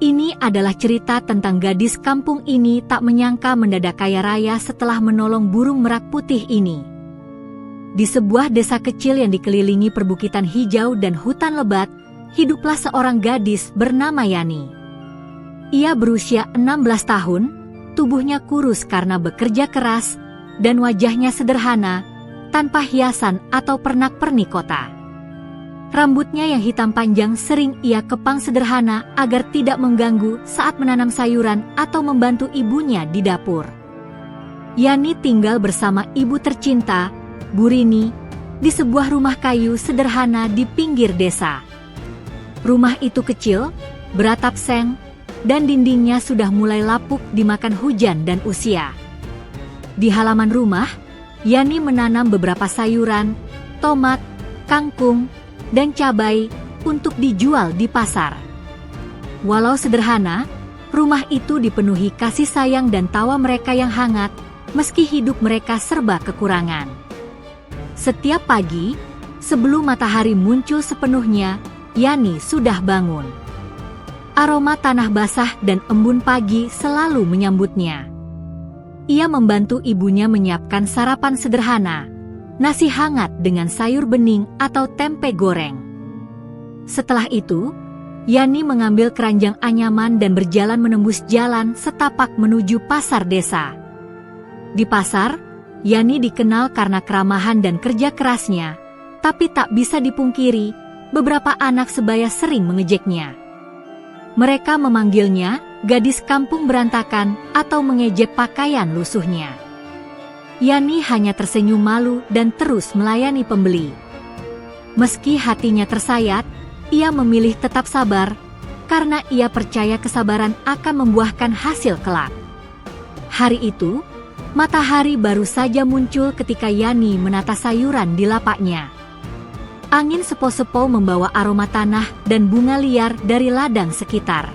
Ini adalah cerita tentang gadis kampung ini tak menyangka mendadak kaya raya setelah menolong burung merak putih ini. Di sebuah desa kecil yang dikelilingi perbukitan hijau dan hutan lebat, hiduplah seorang gadis bernama Yani. Ia berusia 16 tahun, tubuhnya kurus karena bekerja keras, dan wajahnya sederhana, tanpa hiasan atau pernak-pernik kota. Rambutnya yang hitam panjang sering ia kepang sederhana agar tidak mengganggu saat menanam sayuran atau membantu ibunya di dapur. Yani tinggal bersama ibu tercinta, Burini, di sebuah rumah kayu sederhana di pinggir desa. Rumah itu kecil, beratap seng, dan dindingnya sudah mulai lapuk dimakan hujan dan usia. Di halaman rumah, Yani menanam beberapa sayuran, tomat, kangkung, dan cabai untuk dijual di pasar. Walau sederhana, rumah itu dipenuhi kasih sayang dan tawa mereka yang hangat, meski hidup mereka serba kekurangan. Setiap pagi, sebelum matahari muncul sepenuhnya, Yani sudah bangun. Aroma tanah basah dan embun pagi selalu menyambutnya. Ia membantu ibunya menyiapkan sarapan sederhana, nasi hangat dengan sayur bening atau tempe goreng. Setelah itu, Yani mengambil keranjang anyaman dan berjalan menembus jalan setapak menuju pasar desa. Di pasar, Yani dikenal karena keramahan dan kerja kerasnya, tapi tak bisa dipungkiri, beberapa anak sebaya sering mengejeknya. Mereka memanggilnya gadis kampung berantakan atau mengejek pakaian lusuhnya. Yani hanya tersenyum malu dan terus melayani pembeli. Meski hatinya tersayat, ia memilih tetap sabar, karena ia percaya kesabaran akan membuahkan hasil kelak. Hari itu, matahari baru saja muncul ketika Yani menata sayuran di lapaknya. Angin sepo-sepo membawa aroma tanah dan bunga liar dari ladang sekitar.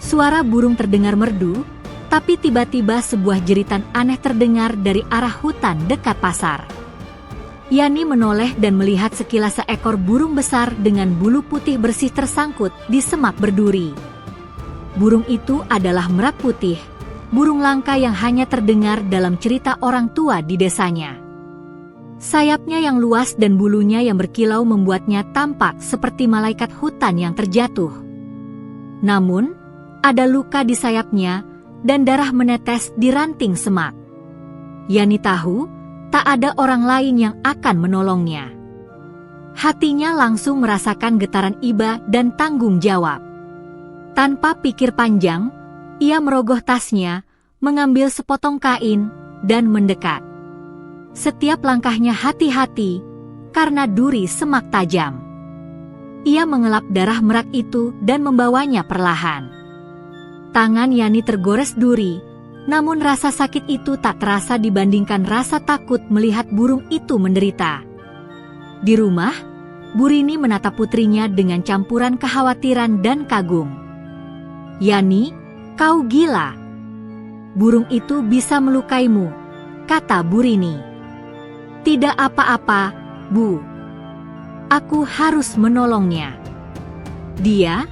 Suara burung terdengar merdu, tapi tiba-tiba sebuah jeritan aneh terdengar dari arah hutan dekat pasar. Yani menoleh dan melihat sekilas seekor burung besar dengan bulu putih bersih tersangkut di semak berduri. Burung itu adalah merak putih, burung langka yang hanya terdengar dalam cerita orang tua di desanya. Sayapnya yang luas dan bulunya yang berkilau membuatnya tampak seperti malaikat hutan yang terjatuh. Namun, ada luka di sayapnya, dan darah menetes di ranting semak. Yani tahu, tak ada orang lain yang akan menolongnya. Hatinya langsung merasakan getaran iba dan tanggung jawab. Tanpa pikir panjang, ia merogoh tasnya, mengambil sepotong kain, dan mendekat. Setiap langkahnya hati-hati, karena duri semak tajam. Ia mengelap darah merak itu dan membawanya perlahan. Tangan Yani tergores duri, namun rasa sakit itu tak terasa dibandingkan rasa takut melihat burung itu menderita. Di rumah, Burini menatap putrinya dengan campuran kekhawatiran dan kagum. "Yani, kau gila. Burung itu bisa melukaimu," kata Burini. "Tidak apa-apa, Bu. Aku harus menolongnya. Dia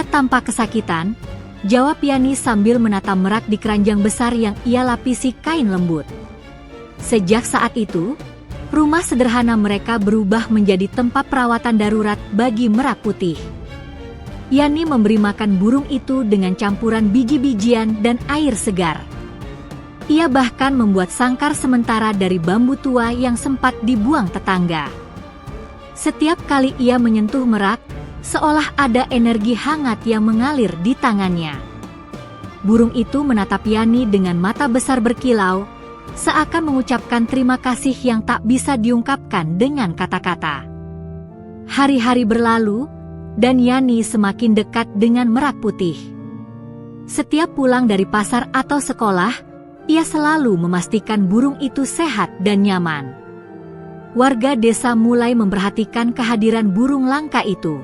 tanpa kesakitan," jawab Yani sambil menata merak di keranjang besar yang ia lapisi kain lembut. Sejak saat itu, rumah sederhana mereka berubah menjadi tempat perawatan darurat bagi merak putih. Yani memberi makan burung itu dengan campuran biji-bijian dan air segar. Ia bahkan membuat sangkar sementara dari bambu tua yang sempat dibuang tetangga. Setiap kali ia menyentuh merak, seolah ada energi hangat yang mengalir di tangannya. Burung itu menatap Yani dengan mata besar berkilau, seakan mengucapkan terima kasih yang tak bisa diungkapkan dengan kata-kata. Hari-hari berlalu, dan Yani semakin dekat dengan merak putih. Setiap pulang dari pasar atau sekolah, ia selalu memastikan burung itu sehat dan nyaman. Warga desa mulai memperhatikan kehadiran burung langka itu.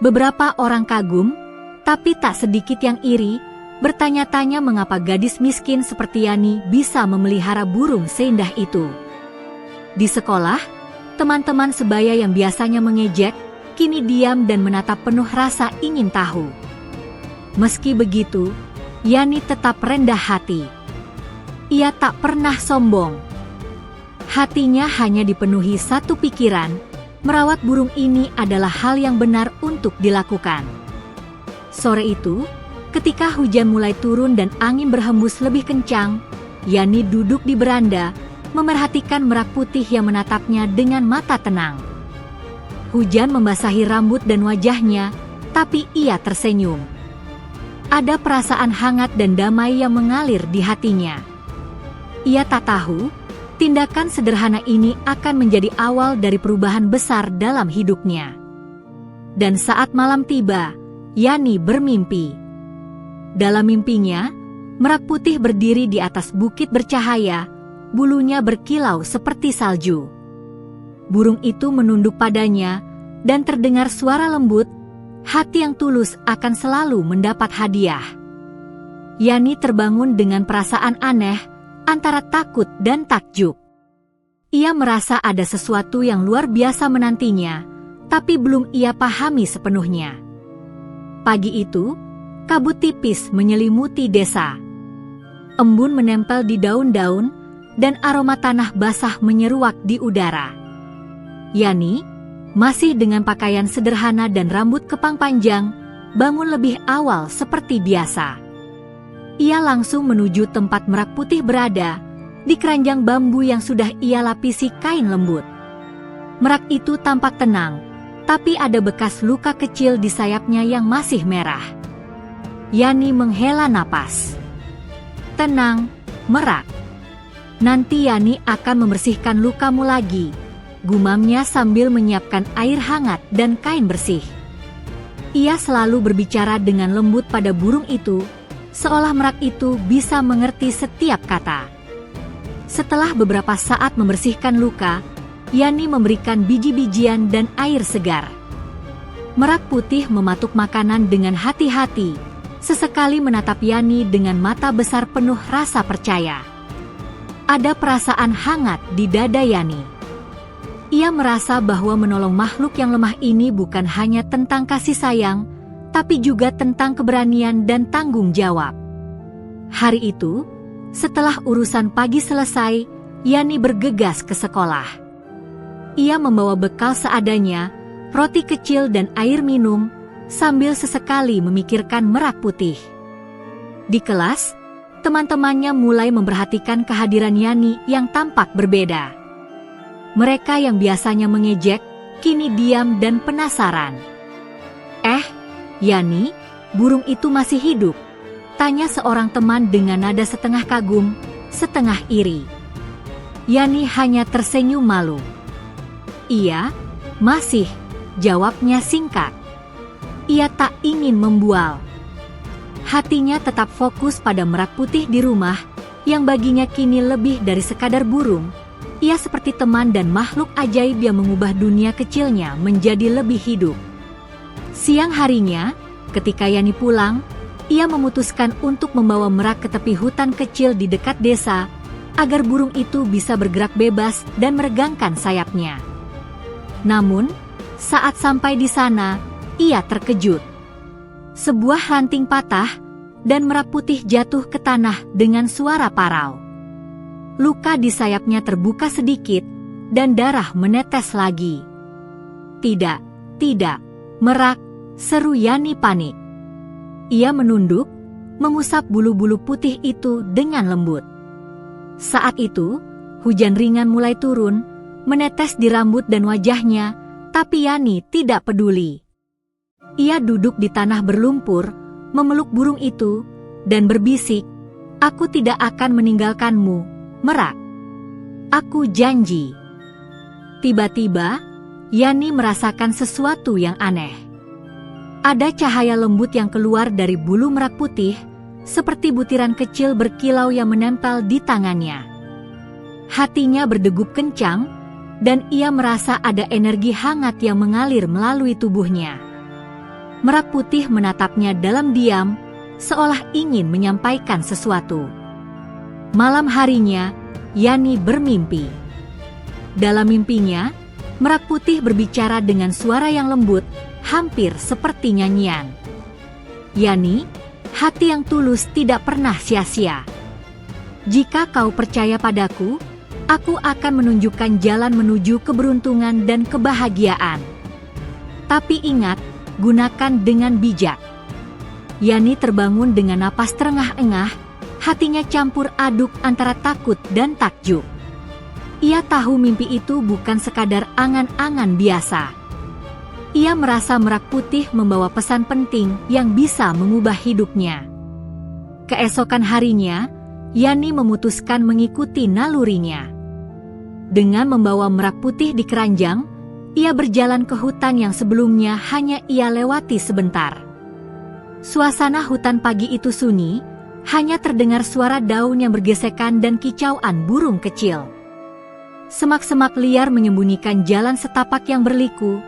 Beberapa orang kagum, tapi tak sedikit yang iri, bertanya-tanya mengapa gadis miskin seperti Yani bisa memelihara burung seindah itu. Di sekolah, teman-teman sebaya yang biasanya mengejek, kini diam dan menatap penuh rasa ingin tahu. Meski begitu, Yani tetap rendah hati. Ia tak pernah sombong. Hatinya hanya dipenuhi satu pikiran, merawat burung ini adalah hal yang benar untuk dilakukan. Sore itu, ketika hujan mulai turun dan angin berhembus lebih kencang, Yani duduk di beranda, memerhatikan merak putih yang menatapnya dengan mata tenang. Hujan membasahi rambut dan wajahnya, tapi ia tersenyum. Ada perasaan hangat dan damai yang mengalir di hatinya. Ia tak tahu, tindakan sederhana ini akan menjadi awal dari perubahan besar dalam hidupnya. Dan saat malam tiba, Yani bermimpi. Dalam mimpinya, merak putih berdiri di atas bukit bercahaya, bulunya berkilau seperti salju. Burung itu menunduk padanya, dan terdengar suara lembut, "Hati yang tulus akan selalu mendapat hadiah." Yani terbangun dengan perasaan aneh, antara takut dan takjub. Ia merasa ada sesuatu yang luar biasa menantinya, tapi belum ia pahami sepenuhnya. Pagi itu, kabut tipis menyelimuti desa. Embun menempel di daun-daun, dan aroma tanah basah menyeruak di udara. Yani, masih dengan pakaian sederhana dan rambut kepang panjang, bangun lebih awal seperti biasa. Ia langsung menuju tempat merak putih berada, di keranjang bambu yang sudah ia lapisi kain lembut. Merak itu tampak tenang, tapi ada bekas luka kecil di sayapnya yang masih merah. Yani menghela napas. "Tenang, merak. Nanti Yani akan membersihkan lukamu lagi," gumamnya sambil menyiapkan air hangat dan kain bersih. Ia selalu berbicara dengan lembut pada burung itu, seolah merak itu bisa mengerti setiap kata. Setelah beberapa saat membersihkan luka, Yani memberikan biji-bijian dan air segar. Merak putih mematuk makanan dengan hati-hati, sesekali menatap Yani dengan mata besar penuh rasa percaya. Ada perasaan hangat di dada Yani. Ia merasa bahwa menolong makhluk yang lemah ini bukan hanya tentang kasih sayang, tapi juga tentang keberanian dan tanggung jawab. Hari itu, setelah urusan pagi selesai, Yani bergegas ke sekolah. Ia membawa bekal seadanya, roti kecil dan air minum, sambil sesekali memikirkan merak putih. Di kelas, teman-temannya mulai memperhatikan kehadiran Yani yang tampak berbeda. Mereka yang biasanya mengejek, kini diam dan penasaran. Yani, burung itu masih hidup?" tanya seorang teman dengan nada setengah kagum, setengah iri. Yani hanya tersenyum malu. "Iya, masih," jawabnya singkat. Ia tak ingin membual. Hatinya tetap fokus pada merak putih di rumah, yang baginya kini lebih dari sekadar burung. Ia seperti teman dan makhluk ajaib yang mengubah dunia kecilnya menjadi lebih hidup. Siang harinya, ketika Yani pulang, ia memutuskan untuk membawa merak ke tepi hutan kecil di dekat desa, agar burung itu bisa bergerak bebas dan meregangkan sayapnya. Namun, saat sampai di sana, ia terkejut. Sebuah ranting patah, dan merak putih jatuh ke tanah dengan suara parau. Luka di sayapnya terbuka sedikit, dan darah menetes lagi. Tidak, merak, seru Yani panik. Ia menunduk, mengusap bulu-bulu putih itu dengan lembut. Saat itu, hujan ringan mulai turun, menetes di rambut dan wajahnya, tapi Yani tidak peduli. Ia duduk di tanah berlumpur, memeluk burung itu, dan berbisik, "Aku tidak akan meninggalkanmu, merak. Aku janji." Tiba-tiba, Yani merasakan sesuatu yang aneh. Ada cahaya lembut yang keluar dari bulu merak putih, seperti butiran kecil berkilau yang menempel di tangannya. Hatinya berdegup kencang, dan ia merasa ada energi hangat yang mengalir melalui tubuhnya. Merak putih menatapnya dalam diam, seolah ingin menyampaikan sesuatu. Malam harinya, Yani bermimpi. Dalam mimpinya, merak putih berbicara dengan suara yang lembut, hampir seperti nyanyian. "Yani, hati yang tulus tidak pernah sia-sia. Jika kau percaya padaku, aku akan menunjukkan jalan menuju keberuntungan dan kebahagiaan. Tapi ingat, gunakan dengan bijak. Yani terbangun dengan napas terengah-engah, hatinya campur aduk antara takut dan takjub. Ia tahu mimpi itu bukan sekadar angan-angan biasa. Ia merasa merak putih membawa pesan penting yang bisa mengubah hidupnya. Keesokan harinya, Yani memutuskan mengikuti nalurinya. Dengan membawa merak putih di keranjang, ia berjalan ke hutan yang sebelumnya hanya ia lewati sebentar. Suasana hutan pagi itu sunyi, hanya terdengar suara daun yang bergesekan dan kicauan burung kecil. Semak-semak liar menyembunyikan jalan setapak yang berliku,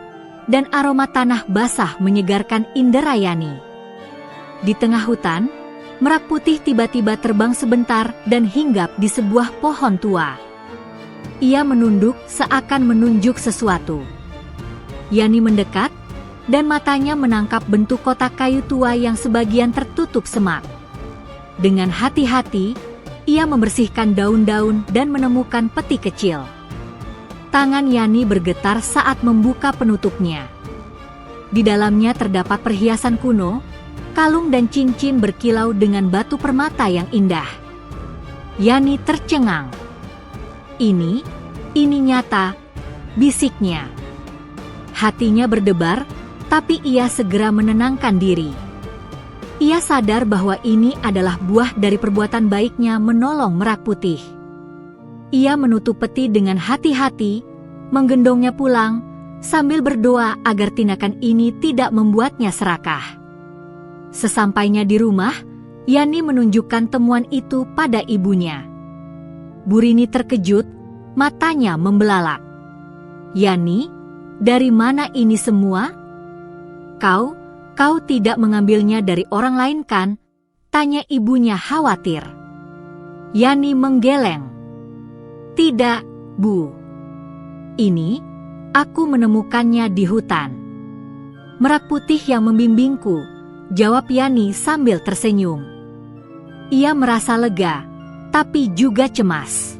dan aroma tanah basah menyegarkan indera Yani. Di tengah hutan, merak putih tiba-tiba terbang sebentar dan hinggap di sebuah pohon tua. Ia menunduk seakan menunjuk sesuatu. Yani mendekat, dan matanya menangkap bentuk kotak kayu tua yang sebagian tertutup semak. Dengan hati-hati, ia membersihkan daun-daun dan menemukan peti kecil. Tangan Yani bergetar saat membuka penutupnya. Di dalamnya terdapat perhiasan kuno, kalung dan cincin berkilau dengan batu permata yang indah. Yani tercengang. Ini nyata, bisiknya. Hatinya berdebar, tapi ia segera menenangkan diri. Ia sadar bahwa ini adalah buah dari perbuatan baiknya menolong merak putih. Ia menutup peti dengan hati-hati, menggendongnya pulang, sambil berdoa agar tindakan ini tidak membuatnya serakah. Sesampainya di rumah, Yani menunjukkan temuan itu pada ibunya. Burini terkejut, matanya membelalak. Yani, dari mana ini semua? Kau tidak mengambilnya dari orang lain kan? Tanya ibunya khawatir. Yani menggeleng. Tidak, Bu. Ini, aku menemukannya di hutan. Merak putih yang membimbingku, jawab Yani sambil tersenyum. Ia merasa lega, tapi juga cemas.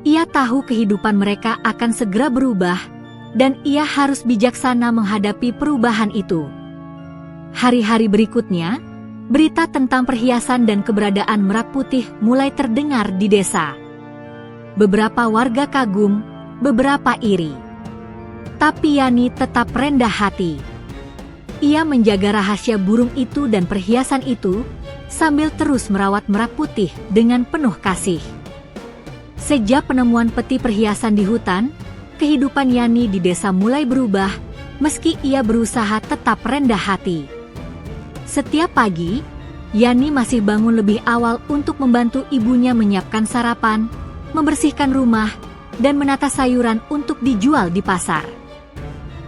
Ia tahu kehidupan mereka akan segera berubah, dan ia harus bijaksana menghadapi perubahan itu. Hari-hari berikutnya, berita tentang perhiasan dan keberadaan merak putih mulai terdengar di desa. Beberapa warga kagum, beberapa iri. Tapi Yani tetap rendah hati. Ia menjaga rahasia burung itu dan perhiasan itu, sambil terus merawat merak putih dengan penuh kasih. Sejak penemuan peti perhiasan di hutan, kehidupan Yani di desa mulai berubah, meski ia berusaha tetap rendah hati. Setiap pagi, Yani masih bangun lebih awal untuk membantu ibunya menyiapkan sarapan, membersihkan rumah, dan menata sayuran untuk dijual di pasar.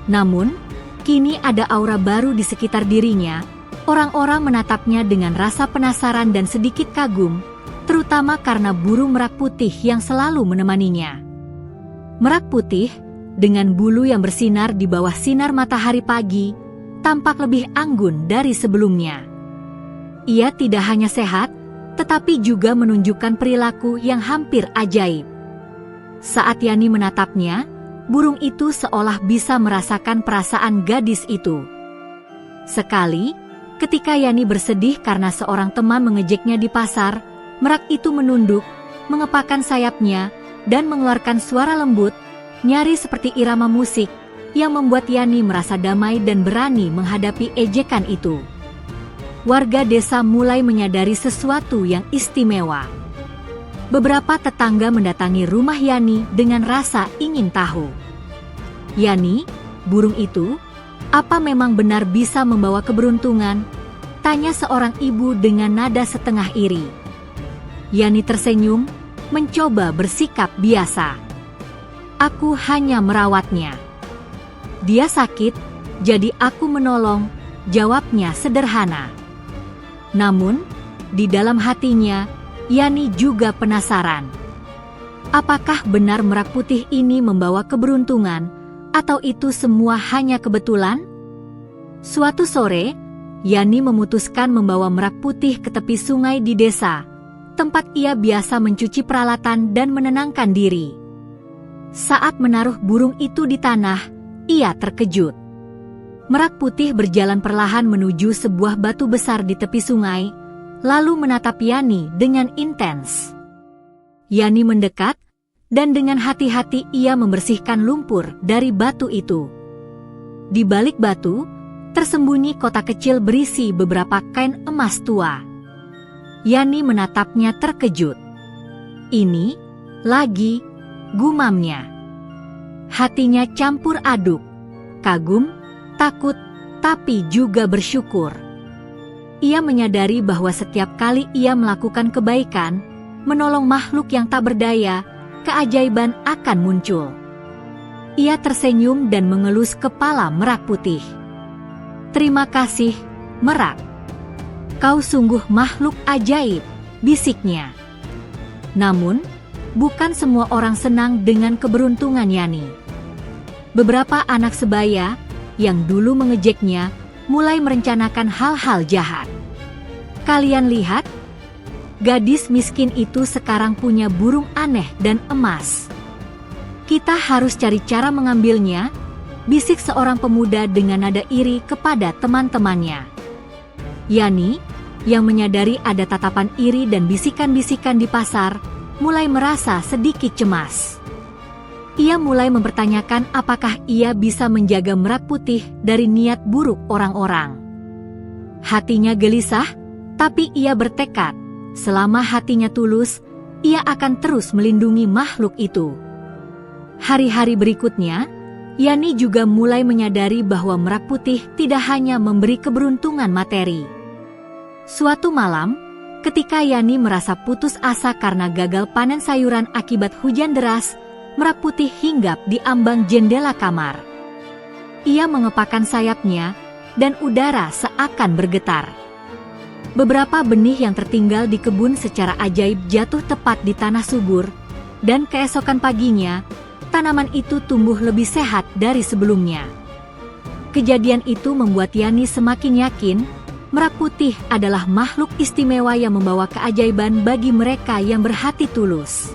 Namun, kini ada aura baru di sekitar dirinya. Orang-orang menatapnya dengan rasa penasaran dan sedikit kagum, terutama karena burung merak putih yang selalu menemaninya. Merak putih, dengan bulu yang bersinar di bawah sinar matahari pagi, tampak lebih anggun dari sebelumnya. Ia tidak hanya sehat, tetapi juga menunjukkan perilaku yang hampir ajaib. Saat Yani menatapnya, burung itu seolah bisa merasakan perasaan gadis itu. Sekali, ketika Yani bersedih karena seorang teman mengejeknya di pasar, merak itu menunduk, mengepakkan sayapnya, dan mengeluarkan suara lembut, nyaris seperti irama musik, yang membuat Yani merasa damai dan berani menghadapi ejekan itu. Warga desa mulai menyadari sesuatu yang istimewa. Beberapa tetangga mendatangi rumah Yani dengan rasa ingin tahu. Yani, burung itu, apa memang benar bisa membawa keberuntungan? Tanya seorang ibu dengan nada setengah iri. Yani tersenyum, mencoba bersikap biasa. Aku hanya merawatnya. Dia sakit, jadi aku menolong, jawabnya sederhana. Namun, di dalam hatinya, Yani juga penasaran. Apakah benar merak putih ini membawa keberuntungan, atau itu semua hanya kebetulan? Suatu sore, Yani memutuskan membawa merak putih ke tepi sungai di desa, tempat ia biasa mencuci peralatan dan menenangkan diri. Saat menaruh burung itu di tanah, ia terkejut. Merak putih berjalan perlahan menuju sebuah batu besar di tepi sungai, lalu menatap Yani dengan intens. Yani mendekat, dan dengan hati-hati ia membersihkan lumpur dari batu itu. Di balik batu, tersembunyi kotak kecil berisi beberapa kain emas tua. Yani menatapnya terkejut. Ini, lagi, gumamnya. Hatinya campur aduk, kagum, takut, tapi juga bersyukur. Ia menyadari bahwa setiap kali ia melakukan kebaikan, menolong makhluk yang tak berdaya, keajaiban akan muncul. Ia tersenyum dan mengelus kepala merak putih. "Terima kasih, merak. Kau sungguh makhluk ajaib," bisiknya. Namun, bukan semua orang senang dengan keberuntungan Yani. Beberapa anak sebaya yang dulu mengejeknya mulai merencanakan hal-hal jahat. Kalian lihat, gadis miskin itu sekarang punya burung aneh dan emas. Kita harus cari cara mengambilnya, bisik seorang pemuda dengan nada iri kepada teman-temannya. Yani, yang menyadari ada tatapan iri dan bisikan-bisikan di pasar, mulai merasa sedikit cemas. Ia mulai mempertanyakan apakah ia bisa menjaga merak putih dari niat buruk orang-orang. Hatinya gelisah, tapi ia bertekad, selama hatinya tulus, ia akan terus melindungi makhluk itu. Hari-hari berikutnya, Yani juga mulai menyadari bahwa merak putih tidak hanya memberi keberuntungan materi. Suatu malam, ketika Yani merasa putus asa karena gagal panen sayuran akibat hujan deras, merak putih hinggap di ambang jendela kamar. Ia mengepakkan sayapnya, dan udara seakan bergetar. Beberapa benih yang tertinggal di kebun secara ajaib jatuh tepat di tanah subur, dan keesokan paginya, tanaman itu tumbuh lebih sehat dari sebelumnya. Kejadian itu membuat Yani semakin yakin, merak putih adalah makhluk istimewa yang membawa keajaiban bagi mereka yang berhati tulus.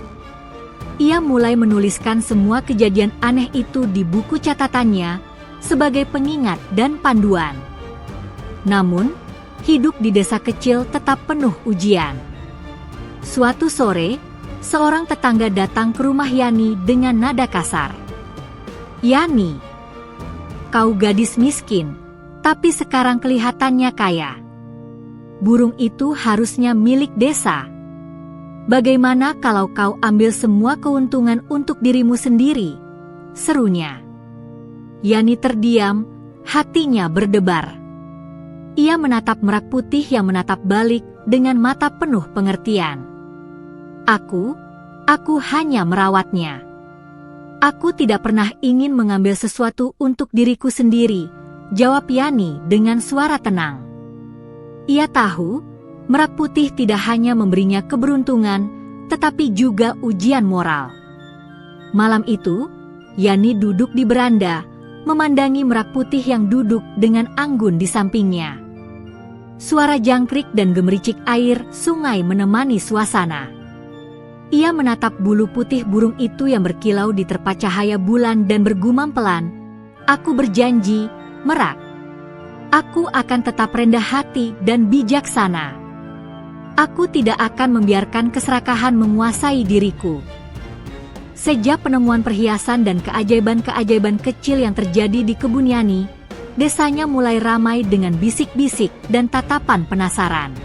Ia mulai menuliskan semua kejadian aneh itu di buku catatannya, sebagai pengingat dan panduan. Namun, hidup di desa kecil tetap penuh ujian. Suatu sore, seorang tetangga datang ke rumah Yani dengan nada kasar. "Yani, kau gadis miskin, tapi sekarang kelihatannya kaya. Burung itu harusnya milik desa. Bagaimana kalau kau ambil semua keuntungan untuk dirimu sendiri?" serunya. Yani terdiam, hatinya berdebar. Ia menatap merak putih yang menatap balik dengan mata penuh pengertian. Aku hanya merawatnya. Aku tidak pernah ingin mengambil sesuatu untuk diriku sendiri," jawab Yani dengan suara tenang. Ia tahu, merak putih tidak hanya memberinya keberuntungan, tetapi juga ujian moral. Malam itu, Yani duduk di beranda, memandangi merak putih yang duduk dengan anggun di sampingnya. Suara jangkrik dan gemericik air sungai menemani suasana. Ia menatap bulu putih burung itu yang berkilau di terpa cahaya bulan dan bergumam pelan, "Aku berjanji, merak. Aku akan tetap rendah hati dan bijaksana. Aku tidak akan membiarkan keserakahan menguasai diriku." Sejak penemuan perhiasan dan keajaiban-keajaiban kecil yang terjadi di kebun Yani, desanya mulai ramai dengan bisik-bisik dan tatapan penasaran.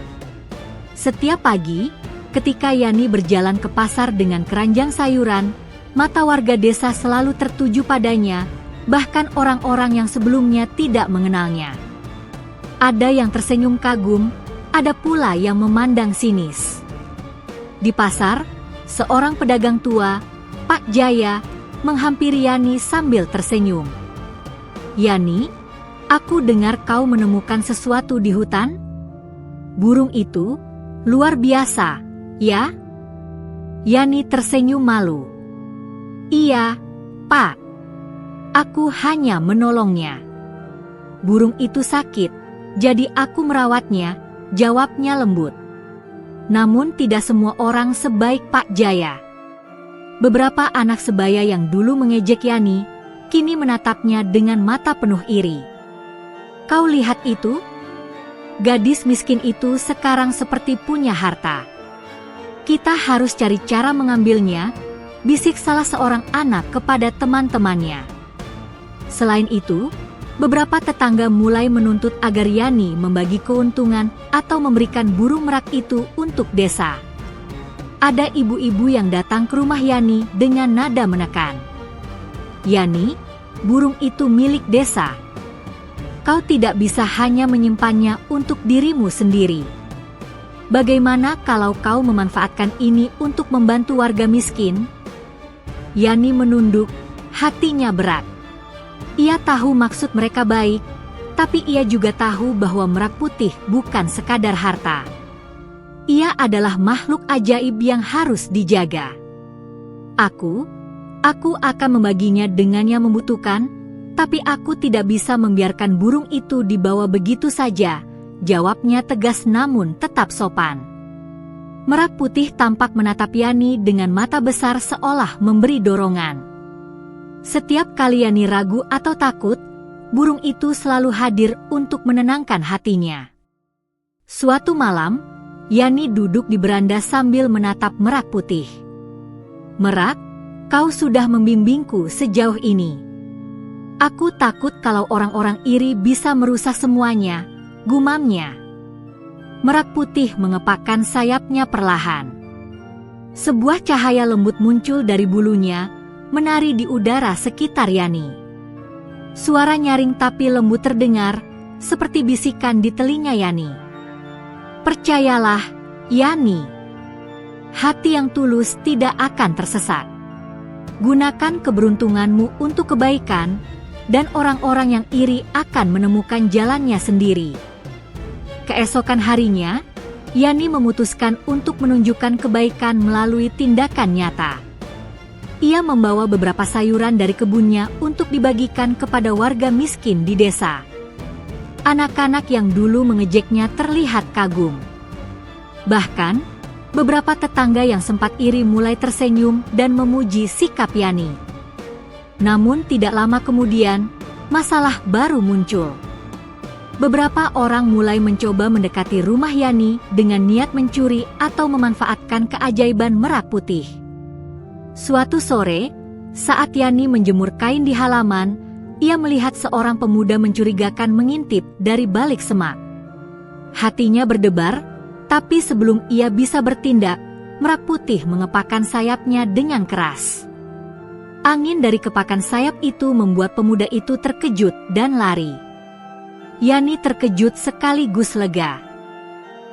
Setiap pagi, ketika Yani berjalan ke pasar dengan keranjang sayuran, mata warga desa selalu tertuju padanya, bahkan orang-orang yang sebelumnya tidak mengenalnya. Ada yang tersenyum kagum, ada pula yang memandang sinis. Di pasar, seorang pedagang tua, Pak Jaya, menghampiri Yani sambil tersenyum. "Yani, aku dengar kau menemukan sesuatu di hutan? Burung itu luar biasa, ya?" Yani tersenyum malu. "Iya, Pak. Aku hanya menolongnya. Burung itu sakit, Jadi aku merawatnya, jawabnya lembut. Namun tidak semua orang sebaik Pak Jaya. Beberapa anak sebaya yang dulu mengejek Yani, kini menatapnya dengan mata penuh iri. Kau lihat itu? Gadis miskin itu sekarang seperti punya harta. Kita harus cari cara mengambilnya, bisik salah seorang anak kepada teman-temannya. Selain itu, beberapa tetangga mulai menuntut agar Yani membagi keuntungan atau memberikan burung merak itu untuk desa. Ada ibu-ibu yang datang ke rumah Yani dengan nada menekan. Yani, burung itu milik desa. Kau tidak bisa hanya menyimpannya untuk dirimu sendiri. Bagaimana kalau kau memanfaatkan ini untuk membantu warga miskin? Yani menunduk, hatinya berat. Ia tahu maksud mereka baik, tapi ia juga tahu bahwa merak putih bukan sekadar harta. Ia adalah makhluk ajaib yang harus dijaga. Aku akan membaginya dengan yang membutuhkan, tapi aku tidak bisa membiarkan burung itu dibawa begitu saja, jawabnya tegas namun tetap sopan. Merak putih tampak menatap Yani dengan mata besar seolah memberi dorongan. Setiap kali Yani ragu atau takut, burung itu selalu hadir untuk menenangkan hatinya. Suatu malam, Yani duduk di beranda sambil menatap merak putih. Merak, kau sudah membimbingku sejauh ini. Aku takut kalau orang-orang iri bisa merusak semuanya, gumamnya. Merak putih mengepakkan sayapnya perlahan. Sebuah cahaya lembut muncul dari bulunya, menari di udara sekitar Yani. Suara nyaring tapi lembut terdengar, seperti bisikan di telinga Yani. Percayalah, Yani. Hati yang tulus tidak akan tersesat. Gunakan keberuntunganmu untuk kebaikan, dan orang-orang yang iri akan menemukan jalannya sendiri. Keesokan harinya, Yani memutuskan untuk menunjukkan kebaikan melalui tindakan nyata. Ia membawa beberapa sayuran dari kebunnya untuk dibagikan kepada warga miskin di desa. Anak-anak yang dulu mengejeknya terlihat kagum. Bahkan, beberapa tetangga yang sempat iri mulai tersenyum dan memuji sikap Yani. Namun tidak lama kemudian, masalah baru muncul. Beberapa orang mulai mencoba mendekati rumah Yani dengan niat mencuri atau memanfaatkan keajaiban merak putih. Suatu sore, saat Yani menjemur kain di halaman, ia melihat seorang pemuda mencurigakan mengintip dari balik semak. Hatinya berdebar, tapi sebelum ia bisa bertindak, merak putih mengepakkan sayapnya dengan keras. Angin dari kepakan sayap itu membuat pemuda itu terkejut dan lari. Yani terkejut sekaligus lega.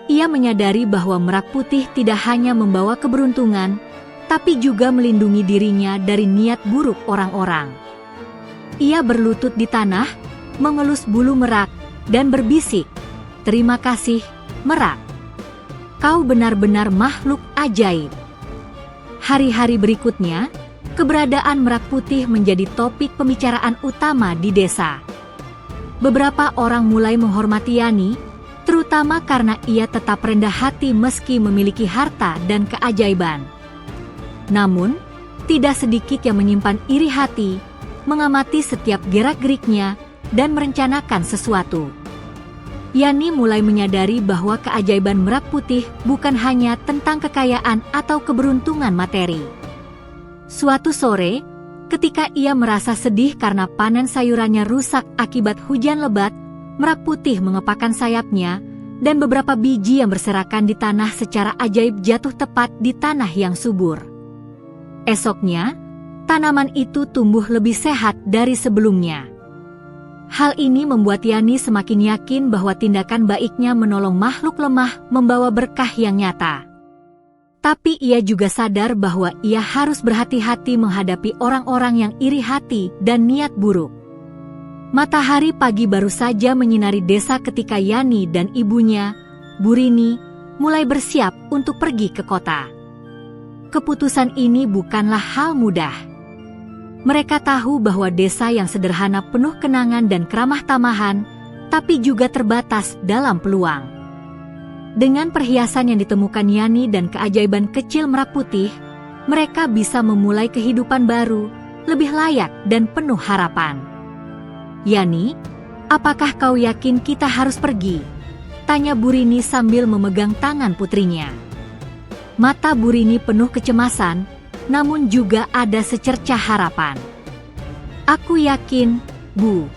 Ia menyadari bahwa merak putih tidak hanya membawa keberuntungan, tapi juga melindungi dirinya dari niat buruk orang-orang. Ia berlutut di tanah, mengelus bulu merak, dan berbisik, "Terima kasih, merak. Kau benar-benar makhluk ajaib." Hari-hari berikutnya, keberadaan merak putih menjadi topik pembicaraan utama di desa. Beberapa orang mulai menghormati Yani, terutama karena ia tetap rendah hati meski memiliki harta dan keajaiban. Namun, tidak sedikit yang menyimpan iri hati, mengamati setiap gerak-geriknya, dan merencanakan sesuatu. Yani mulai menyadari bahwa keajaiban merak putih bukan hanya tentang kekayaan atau keberuntungan materi. Suatu sore, ketika ia merasa sedih karena panen sayurannya rusak akibat hujan lebat, merak putih mengepakkan sayapnya, dan beberapa biji yang berserakan di tanah secara ajaib jatuh tepat di tanah yang subur. Esoknya, tanaman itu tumbuh lebih sehat dari sebelumnya. Hal ini membuat Yani semakin yakin bahwa tindakan baiknya menolong makhluk lemah membawa berkah yang nyata. Tapi ia juga sadar bahwa ia harus berhati-hati menghadapi orang-orang yang iri hati dan niat buruk. Matahari pagi baru saja menyinari desa ketika Yani dan ibunya, Burini, mulai bersiap untuk pergi ke kota. Keputusan ini bukanlah hal mudah. Mereka tahu bahwa desa yang sederhana penuh kenangan dan keramah tamahan, tapi juga terbatas dalam peluang. Dengan perhiasan yang ditemukan Yani dan keajaiban kecil Merak Putih, mereka bisa memulai kehidupan baru, lebih layak dan penuh harapan. Yani, apakah kau yakin kita harus pergi? Tanya Burini sambil memegang tangan putrinya. Mata Burini penuh kecemasan, namun juga ada secercah harapan. Aku yakin, Bu.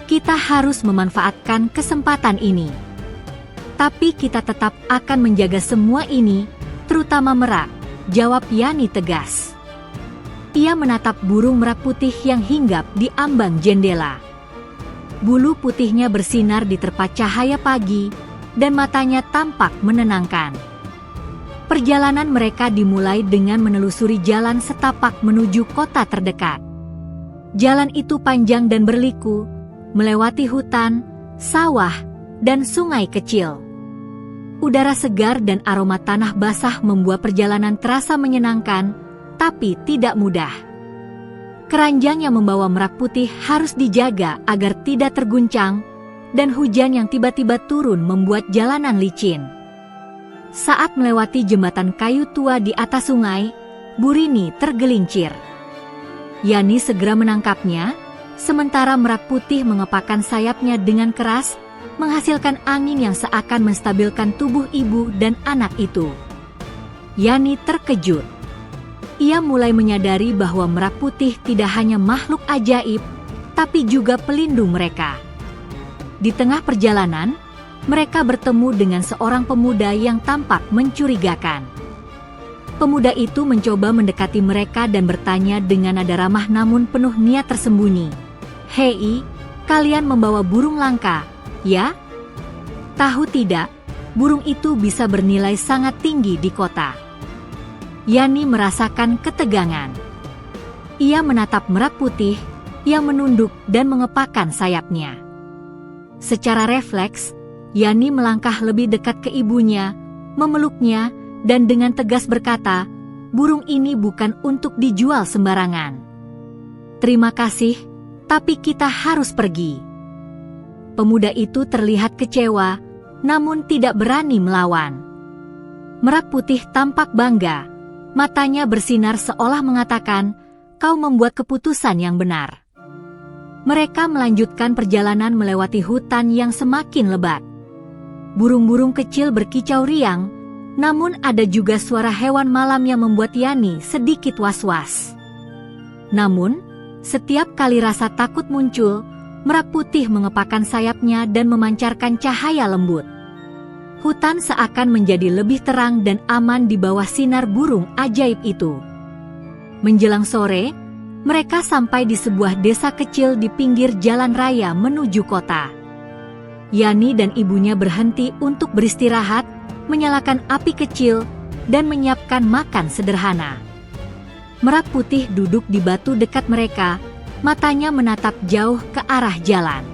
Kita harus memanfaatkan kesempatan ini. Tapi kita tetap akan menjaga semua ini, terutama Merak, jawab Yani tegas. Ia menatap burung merak putih yang hinggap di ambang jendela. Bulu putihnya bersinar di terpa cahaya pagi, dan matanya tampak menenangkan. Perjalanan mereka dimulai dengan menelusuri jalan setapak menuju kota terdekat. Jalan itu panjang dan berliku, melewati hutan, sawah, dan sungai kecil. Udara segar dan aroma tanah basah membuat perjalanan terasa menyenangkan, tapi tidak mudah. Keranjang yang membawa Merak Putih harus dijaga agar tidak terguncang, dan hujan yang tiba-tiba turun membuat jalanan licin. Saat melewati jembatan kayu tua di atas sungai, Burini tergelincir. Yani segera menangkapnya, sementara Merak Putih mengepakkan sayapnya dengan keras, menghasilkan angin yang seakan menstabilkan tubuh ibu dan anak itu. Yani terkejut. Ia mulai menyadari bahwa Merak Putih tidak hanya makhluk ajaib, tapi juga pelindung mereka. Di tengah perjalanan, mereka bertemu dengan seorang pemuda yang tampak mencurigakan. Pemuda itu mencoba mendekati mereka dan bertanya dengan nada ramah namun penuh niat tersembunyi. "Hei, kalian membawa burung langka, ya? Tahu tidak, burung itu bisa bernilai sangat tinggi di kota." Yani merasakan ketegangan. Ia menatap Merak Putih yang menunduk dan mengepakkan sayapnya. Secara refleks, Yani melangkah lebih dekat ke ibunya, memeluknya, dan dengan tegas berkata, "Burung ini bukan untuk dijual sembarangan. Terima kasih, tapi kita harus pergi." Pemuda itu terlihat kecewa, namun tidak berani melawan. Merak Putih tampak bangga, matanya bersinar seolah mengatakan, "Kau membuat keputusan yang benar." Mereka melanjutkan perjalanan melewati hutan yang semakin lebat. Burung-burung kecil berkicau riang, namun ada juga suara hewan malam yang membuat Yani sedikit was-was. Namun, setiap kali rasa takut muncul, Merak Putih mengepakkan sayapnya dan memancarkan cahaya lembut. Hutan seakan menjadi lebih terang dan aman di bawah sinar burung ajaib itu. Menjelang sore, mereka sampai di sebuah desa kecil di pinggir jalan raya menuju kota. Yani dan ibunya berhenti untuk beristirahat, menyalakan api kecil, dan menyiapkan makan sederhana. Merak Putih duduk di batu dekat mereka, matanya menatap jauh ke arah jalan.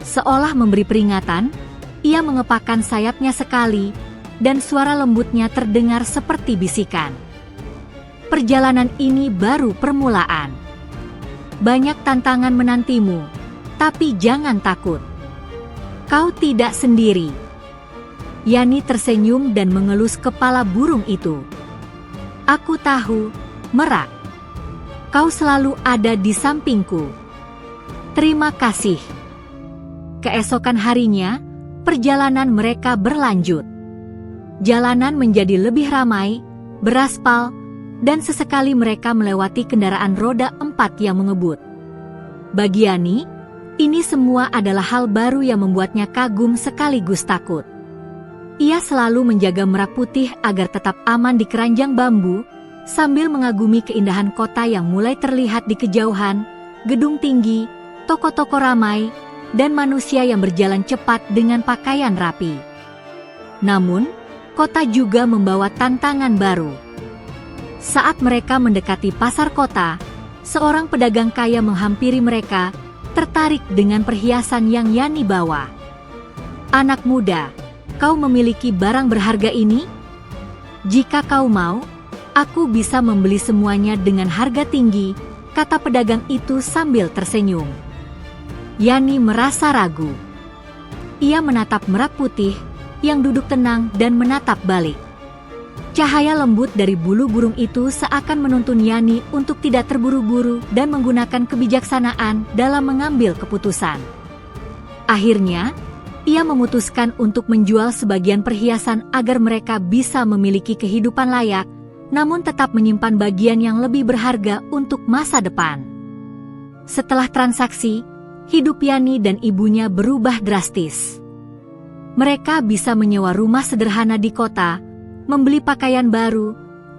Seolah memberi peringatan, ia mengepakkan sayapnya sekali, dan suara lembutnya terdengar seperti bisikan. Perjalanan ini baru permulaan. Banyak tantangan menantimu, tapi jangan takut. Kau tidak sendiri. Yani tersenyum dan mengelus kepala burung itu. Aku tahu, Merak. Kau selalu ada di sampingku. Terima kasih. Keesokan harinya, perjalanan mereka berlanjut. Jalanan menjadi lebih ramai, beraspal, dan sesekali mereka melewati kendaraan roda 4 yang mengebut. Bagi Yani, ini semua adalah hal baru yang membuatnya kagum sekaligus takut. Ia selalu menjaga Merak Putih agar tetap aman di keranjang bambu, sambil mengagumi keindahan kota yang mulai terlihat di kejauhan, gedung tinggi, toko-toko ramai, dan manusia yang berjalan cepat dengan pakaian rapi. Namun, kota juga membawa tantangan baru. Saat mereka mendekati pasar kota, seorang pedagang kaya menghampiri mereka, tertarik dengan perhiasan yang Yani bawa. "Anak muda, kau memiliki barang berharga ini? Jika kau mau, aku bisa membeli semuanya dengan harga tinggi," kata pedagang itu sambil tersenyum. Yani merasa ragu. Ia menatap Merak Putih yang duduk tenang dan menatap balik. Cahaya lembut dari bulu burung itu seakan menuntun Yani untuk tidak terburu-buru dan menggunakan kebijaksanaan dalam mengambil keputusan. Akhirnya, ia memutuskan untuk menjual sebagian perhiasan agar mereka bisa memiliki kehidupan layak, namun tetap menyimpan bagian yang lebih berharga untuk masa depan. Setelah transaksi, hidup Yani dan ibunya berubah drastis. Mereka bisa menyewa rumah sederhana di kota, membeli pakaian baru,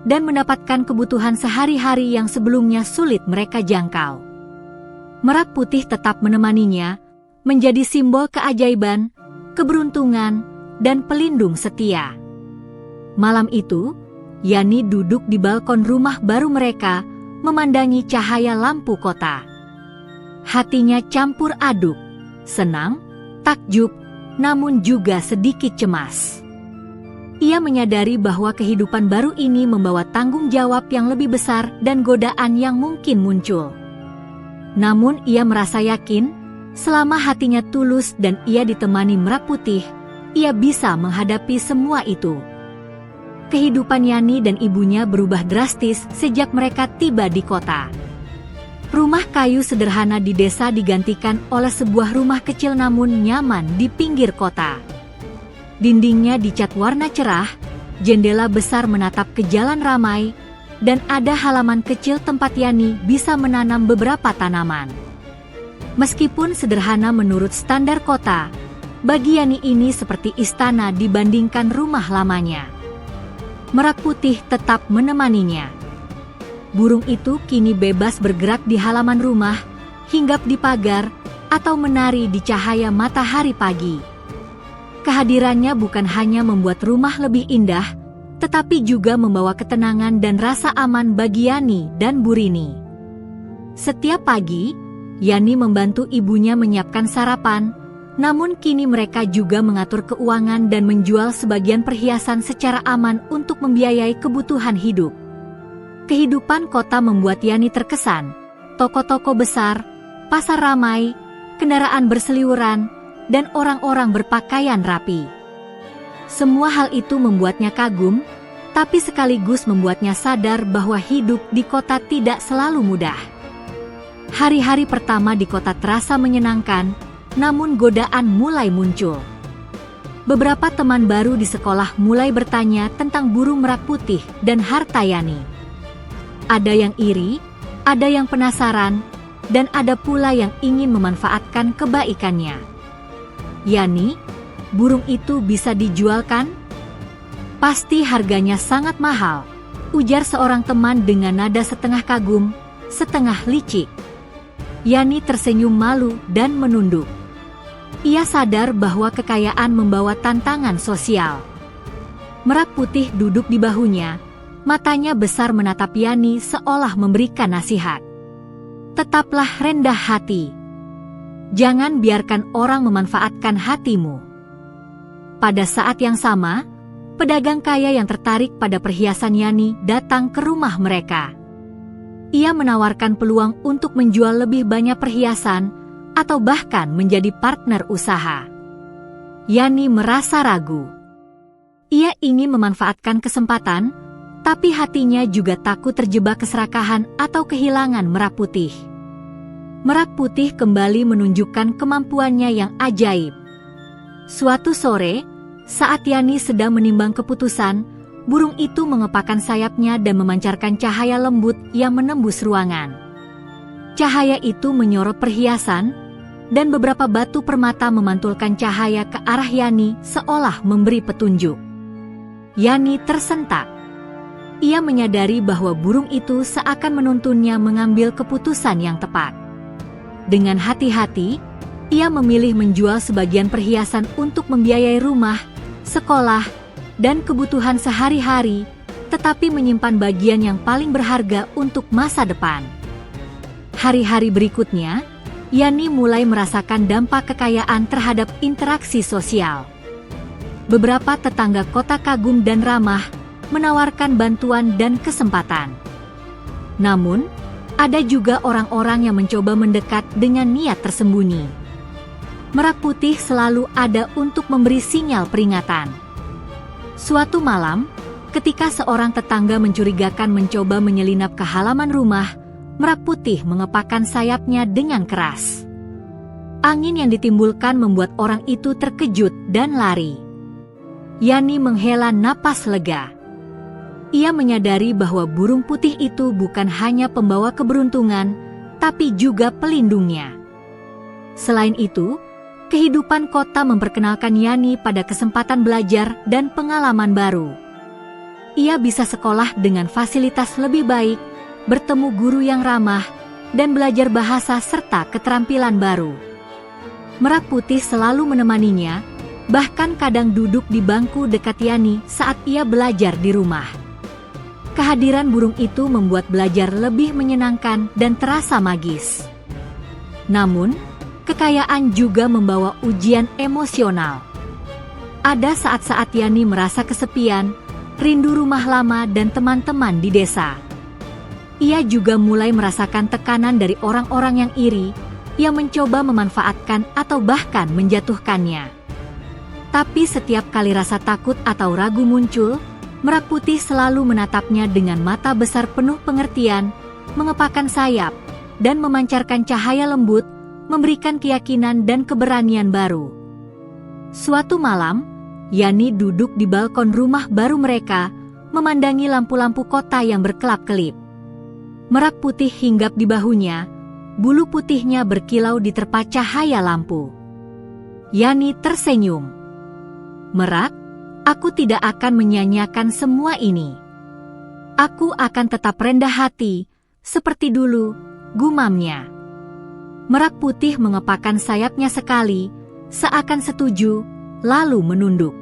dan mendapatkan kebutuhan sehari-hari yang sebelumnya sulit mereka jangkau. Merak Putih tetap menemaninya, menjadi simbol keajaiban, keberuntungan, dan pelindung setia. Malam itu, Yani duduk di balkon rumah baru mereka, memandangi cahaya lampu kota. Hatinya campur aduk, senang, takjub, namun juga sedikit cemas. Ia menyadari bahwa kehidupan baru ini membawa tanggung jawab yang lebih besar dan godaan yang mungkin muncul. Namun ia merasa yakin, selama hatinya tulus dan ia ditemani Merak Putih, ia bisa menghadapi semua itu. Kehidupan Yani dan ibunya berubah drastis sejak mereka tiba di kota. Rumah kayu sederhana di desa digantikan oleh sebuah rumah kecil namun nyaman di pinggir kota. Dindingnya dicat warna cerah, jendela besar menatap ke jalan ramai, dan ada halaman kecil tempat Yani bisa menanam beberapa tanaman. Meskipun sederhana menurut standar kota, bagi Yani ini seperti istana dibandingkan rumah lamanya. Merak Putih tetap menemaninya. Burung itu kini bebas bergerak di halaman rumah, hinggap di pagar, atau menari di cahaya matahari pagi. Kehadirannya bukan hanya membuat rumah lebih indah, tetapi juga membawa ketenangan dan rasa aman bagi Yani dan Burini. Setiap pagi, Yani membantu ibunya menyiapkan sarapan, namun kini mereka juga mengatur keuangan dan menjual sebagian perhiasan secara aman untuk membiayai kebutuhan hidup. Kehidupan kota membuat Yani terkesan, toko-toko besar, pasar ramai, kendaraan berseliweran, dan orang-orang berpakaian rapi. Semua hal itu membuatnya kagum, tapi sekaligus membuatnya sadar bahwa hidup di kota tidak selalu mudah. Hari-hari pertama di kota terasa menyenangkan, namun godaan mulai muncul. Beberapa teman baru di sekolah mulai bertanya tentang burung Merak Putih dan harta Yani. Ada yang iri, ada yang penasaran, dan ada pula yang ingin memanfaatkan kebaikannya. Yani, burung itu bisa dijual kan? Pasti harganya sangat mahal, ujar seorang teman dengan nada setengah kagum, setengah licik. Yani tersenyum malu dan menunduk. Ia sadar bahwa kekayaan membawa tantangan sosial. Merak Putih duduk di bahunya, matanya besar menatap Yani seolah memberikan nasihat. Tetaplah rendah hati. Jangan biarkan orang memanfaatkan hatimu. Pada saat yang sama, pedagang kaya yang tertarik pada perhiasan Yani datang ke rumah mereka. Ia menawarkan peluang untuk menjual lebih banyak perhiasan atau bahkan menjadi partner usaha. Yani merasa ragu. Ia ingin memanfaatkan kesempatan, tapi hatinya juga takut terjebak keserakahan atau kehilangan Merak Putih. Merak Putih kembali menunjukkan kemampuannya yang ajaib. Suatu sore, saat Yani sedang menimbang keputusan, burung itu mengepakkan sayapnya dan memancarkan cahaya lembut yang menembus ruangan. Cahaya itu menyorot perhiasan, dan beberapa batu permata memantulkan cahaya ke arah Yani seolah memberi petunjuk. Yani tersentak. Ia menyadari bahwa burung itu seakan menuntunnya mengambil keputusan yang tepat. Dengan hati-hati, ia memilih menjual sebagian perhiasan untuk membiayai rumah, sekolah, dan kebutuhan sehari-hari, tetapi menyimpan bagian yang paling berharga untuk masa depan. Hari-hari berikutnya, Yani mulai merasakan dampak kekayaan terhadap interaksi sosial. Beberapa tetangga kota kagum dan ramah, menawarkan bantuan dan kesempatan. Namun, ada juga orang-orang yang mencoba mendekat dengan niat tersembunyi. Merak putih selalu ada untuk memberi sinyal peringatan. Suatu malam, ketika seorang tetangga mencurigakan mencoba menyelinap ke halaman rumah, merak putih mengepakkan sayapnya dengan keras. Angin yang ditimbulkan membuat orang itu terkejut dan lari. Yani menghela napas lega. Ia menyadari bahwa burung putih itu bukan hanya pembawa keberuntungan, tapi juga pelindungnya. Selain itu, kehidupan kota memperkenalkan Yani pada kesempatan belajar dan pengalaman baru. Ia bisa sekolah dengan fasilitas lebih baik, bertemu guru yang ramah, dan belajar bahasa serta keterampilan baru. Merak putih selalu menemaninya, bahkan kadang duduk di bangku dekat Yani saat ia belajar di rumah. Kehadiran burung itu membuat belajar lebih menyenangkan dan terasa magis. Namun, kekayaan juga membawa ujian emosional. Ada saat-saat Yani merasa kesepian, rindu rumah lama dan teman-teman di desa. Ia juga mulai merasakan tekanan dari orang-orang yang iri, yang mencoba memanfaatkan atau bahkan menjatuhkannya. Tapi setiap kali rasa takut atau ragu muncul, Merak Putih selalu menatapnya dengan mata besar penuh pengertian, mengepakkan sayap, dan memancarkan cahaya lembut, memberikan keyakinan dan keberanian baru. Suatu malam, Yani duduk di balkon rumah baru mereka, memandangi lampu-lampu kota yang berkelap-kelip. Merak Putih hinggap di bahunya, bulu putihnya berkilau di terpa cahaya lampu. Yani tersenyum. "Merak, aku tidak akan menyanyiakan semua ini. Aku akan tetap rendah hati, seperti dulu," gumamnya. Merak Putih mengepakkan sayapnya sekali, seakan setuju, lalu menunduk.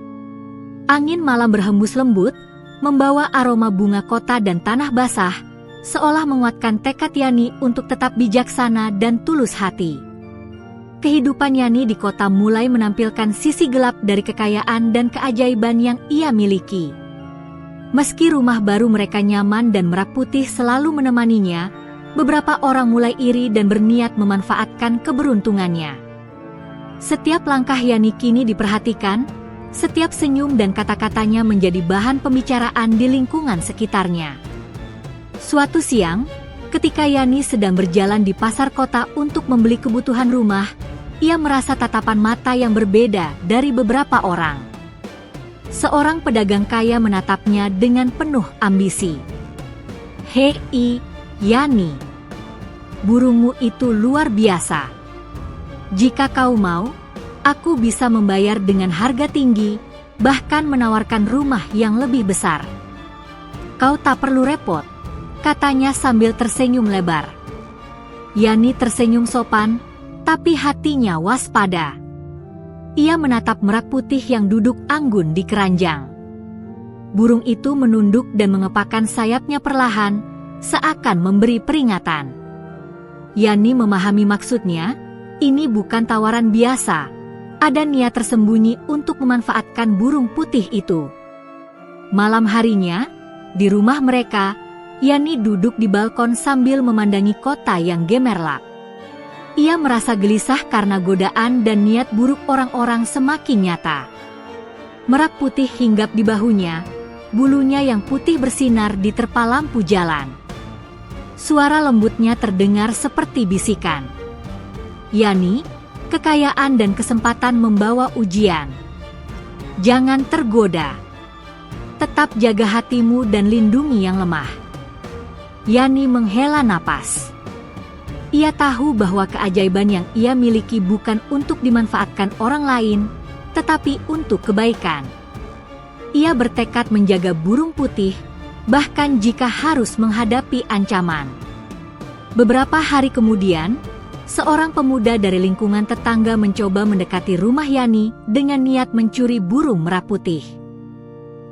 Angin malam berhembus lembut, membawa aroma bunga kota dan tanah basah, seolah menguatkan tekad Yani untuk tetap bijaksana dan tulus hati. Kehidupan Yani di kota mulai menampilkan sisi gelap dari kekayaan dan keajaiban yang ia miliki. Meski rumah baru mereka nyaman dan Merak Putih selalu menemaninya, beberapa orang mulai iri dan berniat memanfaatkan keberuntungannya. Setiap langkah Yani kini diperhatikan, setiap senyum dan kata-katanya menjadi bahan pembicaraan di lingkungan sekitarnya. Suatu siang, ketika Yani sedang berjalan di pasar kota untuk membeli kebutuhan rumah, ia merasa tatapan mata yang berbeda dari beberapa orang. Seorang pedagang kaya menatapnya dengan penuh ambisi. "Hei, Yani, burungmu itu luar biasa. Jika kau mau, aku bisa membayar dengan harga tinggi, bahkan menawarkan rumah yang lebih besar. Kau tak perlu repot," katanya sambil tersenyum lebar. Yani tersenyum sopan, tapi hatinya waspada. Ia menatap Merak Putih yang duduk anggun di keranjang. Burung itu menunduk dan mengepakkan sayapnya perlahan, seakan memberi peringatan. Yani memahami maksudnya, ini bukan tawaran biasa, ada niat tersembunyi untuk memanfaatkan burung putih itu. Malam harinya, di rumah mereka, Yani duduk di balkon sambil memandangi kota yang gemerlap. Ia merasa gelisah karena godaan dan niat buruk orang-orang semakin nyata. Merak Putih hinggap di bahunya, bulunya yang putih bersinar di terpa lampu jalan. Suara lembutnya terdengar seperti bisikan. "Yani, kekayaan dan kesempatan membawa ujian. Jangan tergoda. Tetap jaga hatimu dan lindungi yang lemah." Yani menghela napas. Ia tahu bahwa keajaiban yang ia miliki bukan untuk dimanfaatkan orang lain, tetapi untuk kebaikan. Ia bertekad menjaga burung putih, bahkan jika harus menghadapi ancaman. Beberapa hari kemudian, seorang pemuda dari lingkungan tetangga mencoba mendekati rumah Yani dengan niat mencuri burung Merak Putih.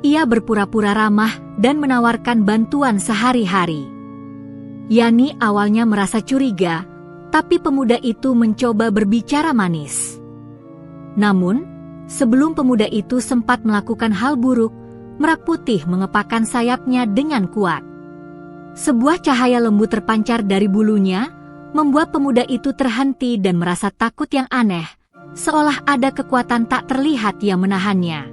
Ia berpura-pura ramah dan menawarkan bantuan sehari-hari. Yani awalnya merasa curiga, tapi pemuda itu mencoba berbicara manis. Namun, sebelum pemuda itu sempat melakukan hal buruk, Merak Putih mengepakkan sayapnya dengan kuat. Sebuah cahaya lembut terpancar dari bulunya, membuat pemuda itu terhenti dan merasa takut yang aneh, seolah ada kekuatan tak terlihat yang menahannya.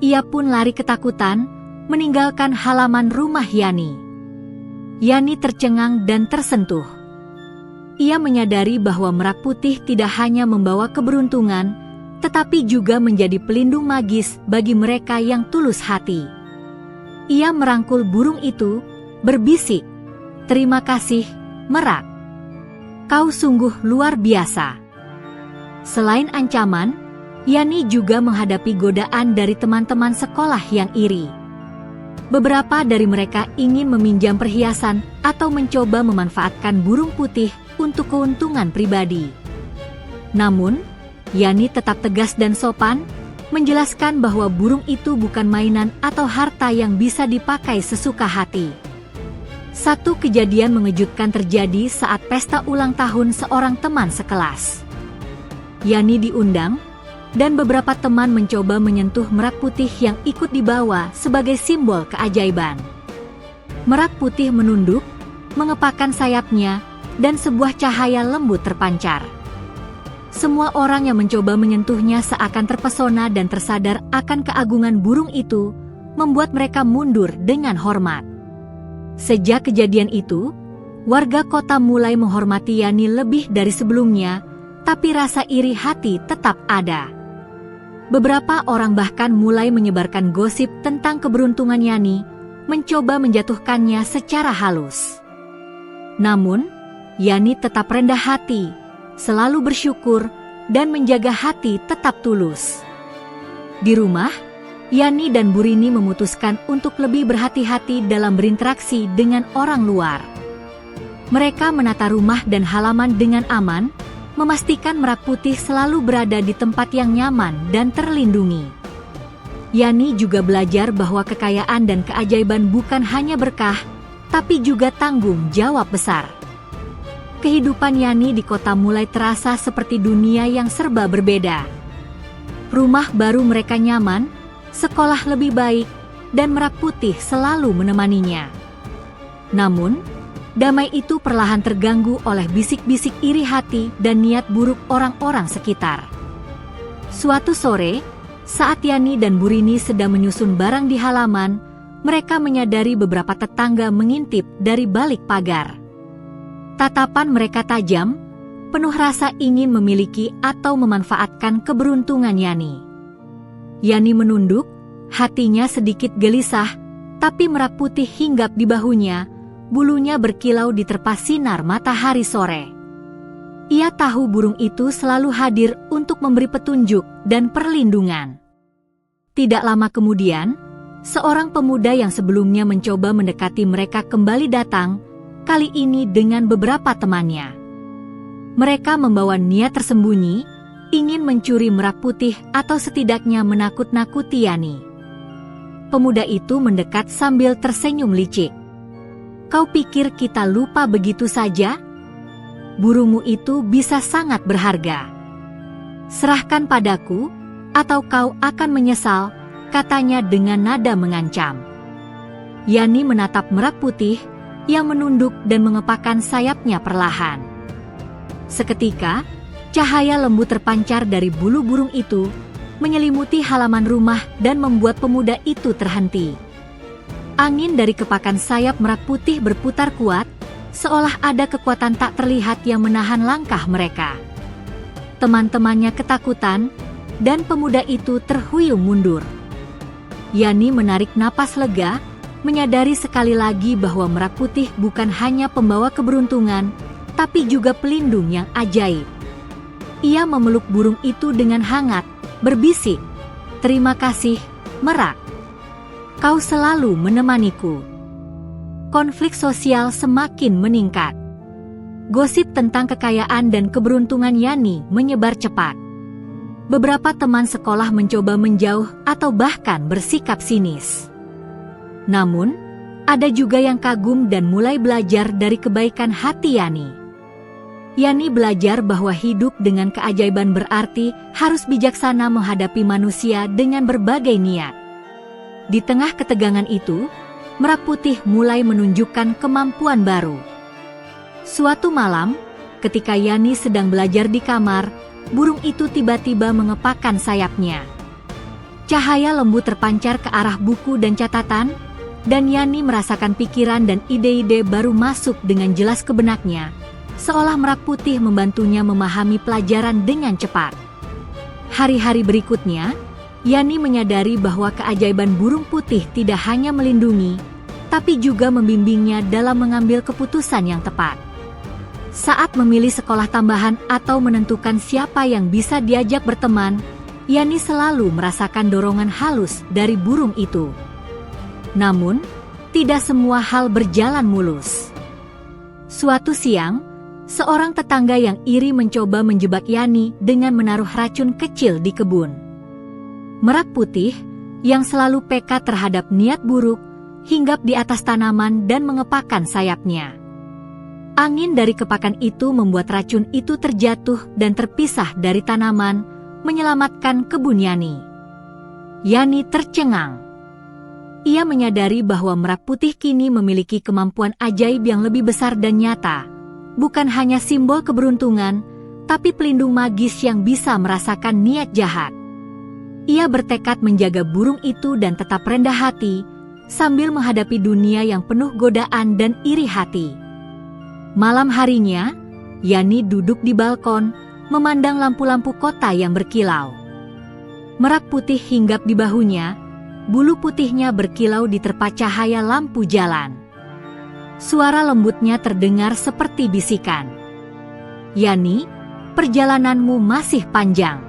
Ia pun lari ketakutan, meninggalkan halaman rumah Yani. Yani tercengang dan tersentuh. Ia menyadari bahwa Merak Putih tidak hanya membawa keberuntungan, tetapi juga menjadi pelindung magis bagi mereka yang tulus hati. Ia merangkul burung itu, berbisik, "Terima kasih, Merak. Kau sungguh luar biasa." Selain ancaman, Yani juga menghadapi godaan dari teman-teman sekolah yang iri. Beberapa dari mereka ingin meminjam perhiasan atau mencoba memanfaatkan burung putih untuk keuntungan pribadi. Namun, Yani tetap tegas dan sopan, menjelaskan bahwa burung itu bukan mainan atau harta yang bisa dipakai sesuka hati. Satu kejadian mengejutkan terjadi saat pesta ulang tahun seorang teman sekelas. Yani diundang, dan beberapa teman mencoba menyentuh Merak Putih yang ikut dibawa sebagai simbol keajaiban. Merak Putih menunduk, mengepakkan sayapnya, dan sebuah cahaya lembut terpancar. Semua orang yang mencoba menyentuhnya seakan terpesona dan tersadar akan keagungan burung itu, membuat mereka mundur dengan hormat. Sejak kejadian itu, warga kota mulai menghormati Yani lebih dari sebelumnya, tapi rasa iri hati tetap ada. Beberapa orang bahkan mulai menyebarkan gosip tentang keberuntungan Yani, mencoba menjatuhkannya secara halus. Namun, Yani tetap rendah hati, selalu bersyukur, dan menjaga hati tetap tulus. Di rumah, Yani dan Burini memutuskan untuk lebih berhati-hati dalam berinteraksi dengan orang luar. Mereka menata rumah dan halaman dengan aman, memastikan Merak Putih selalu berada di tempat yang nyaman dan terlindungi. Yani juga belajar bahwa kekayaan dan keajaiban bukan hanya berkah, tapi juga tanggung jawab besar. Kehidupan Yani di kota mulai terasa seperti dunia yang serba berbeda. Rumah baru mereka nyaman, sekolah lebih baik, dan Merak Putih selalu menemaninya. Namun, damai itu perlahan terganggu oleh bisik-bisik iri hati dan niat buruk orang-orang sekitar. Suatu sore, saat Yani dan Burini sedang menyusun barang di halaman, mereka menyadari beberapa tetangga mengintip dari balik pagar. Tatapan mereka tajam, penuh rasa ingin memiliki atau memanfaatkan keberuntungan Yani. Yani menunduk, hatinya sedikit gelisah, tapi Merak Putih hinggap di bahunya, bulunya berkilau diterpa sinar matahari sore. Ia tahu burung itu selalu hadir untuk memberi petunjuk dan perlindungan. Tidak lama kemudian, seorang pemuda yang sebelumnya mencoba mendekati mereka kembali datang, kali ini dengan beberapa temannya. Mereka membawa niat tersembunyi, ingin mencuri Merak Putih atau setidaknya menakut-nakuti Yani. Pemuda itu mendekat sambil tersenyum licik. "Kau pikir kita lupa begitu saja? Burungmu itu bisa sangat berharga. Serahkan padaku, atau kau akan menyesal," katanya dengan nada mengancam. Yani menatap Merak Putih, yang menunduk dan mengepakkan sayapnya perlahan. Seketika, cahaya lembut terpancar dari bulu burung itu, menyelimuti halaman rumah dan membuat pemuda itu terhenti. Angin dari kepakan sayap Merak Putih berputar kuat, seolah ada kekuatan tak terlihat yang menahan langkah mereka. Teman-temannya ketakutan, dan pemuda itu terhuyung mundur. Yani menarik napas lega, menyadari sekali lagi bahwa Merak Putih bukan hanya pembawa keberuntungan, tapi juga pelindung yang ajaib. Ia memeluk burung itu dengan hangat, berbisik, "Terima kasih, Merak. Kau selalu menemaniku." Konflik sosial semakin meningkat. Gosip tentang kekayaan dan keberuntungan Yani menyebar cepat. Beberapa teman sekolah mencoba menjauh atau bahkan bersikap sinis. Namun, ada juga yang kagum dan mulai belajar dari kebaikan hati Yani. Yani belajar bahwa hidup dengan keajaiban berarti harus bijaksana menghadapi manusia dengan berbagai niat. Di tengah ketegangan itu, Merak Putih mulai menunjukkan kemampuan baru. Suatu malam, ketika Yani sedang belajar di kamar, burung itu tiba-tiba mengepakkan sayapnya. Cahaya lembu terpancar ke arah buku dan catatan, dan Yani merasakan pikiran dan ide-ide baru masuk dengan jelas ke benaknya, seolah merak putih membantunya memahami pelajaran dengan cepat. Hari-hari berikutnya, Yani menyadari bahwa keajaiban burung putih tidak hanya melindungi, tapi juga membimbingnya dalam mengambil keputusan yang tepat. Saat memilih sekolah tambahan atau menentukan siapa yang bisa diajak berteman, Yani selalu merasakan dorongan halus dari burung itu. Namun, tidak semua hal berjalan mulus. Suatu siang, seorang tetangga yang iri mencoba menjebak Yani dengan menaruh racun kecil di kebun. Merak putih, yang selalu peka terhadap niat buruk, hinggap di atas tanaman dan mengepakkan sayapnya. Angin dari kepakan itu membuat racun itu terjatuh dan terpisah dari tanaman, menyelamatkan kebun Yani. Yani tercengang. Ia menyadari bahwa merak putih kini memiliki kemampuan ajaib yang lebih besar dan nyata, bukan hanya simbol keberuntungan, tapi pelindung magis yang bisa merasakan niat jahat. Ia bertekad menjaga burung itu dan tetap rendah hati, sambil menghadapi dunia yang penuh godaan dan iri hati. Malam harinya, Yani duduk di balkon, memandang lampu-lampu kota yang berkilau. Merak putih hinggap di bahunya, bulu putihnya berkilau di terpa cahaya lampu jalan. Suara lembutnya terdengar seperti bisikan. Yani, perjalananmu masih panjang.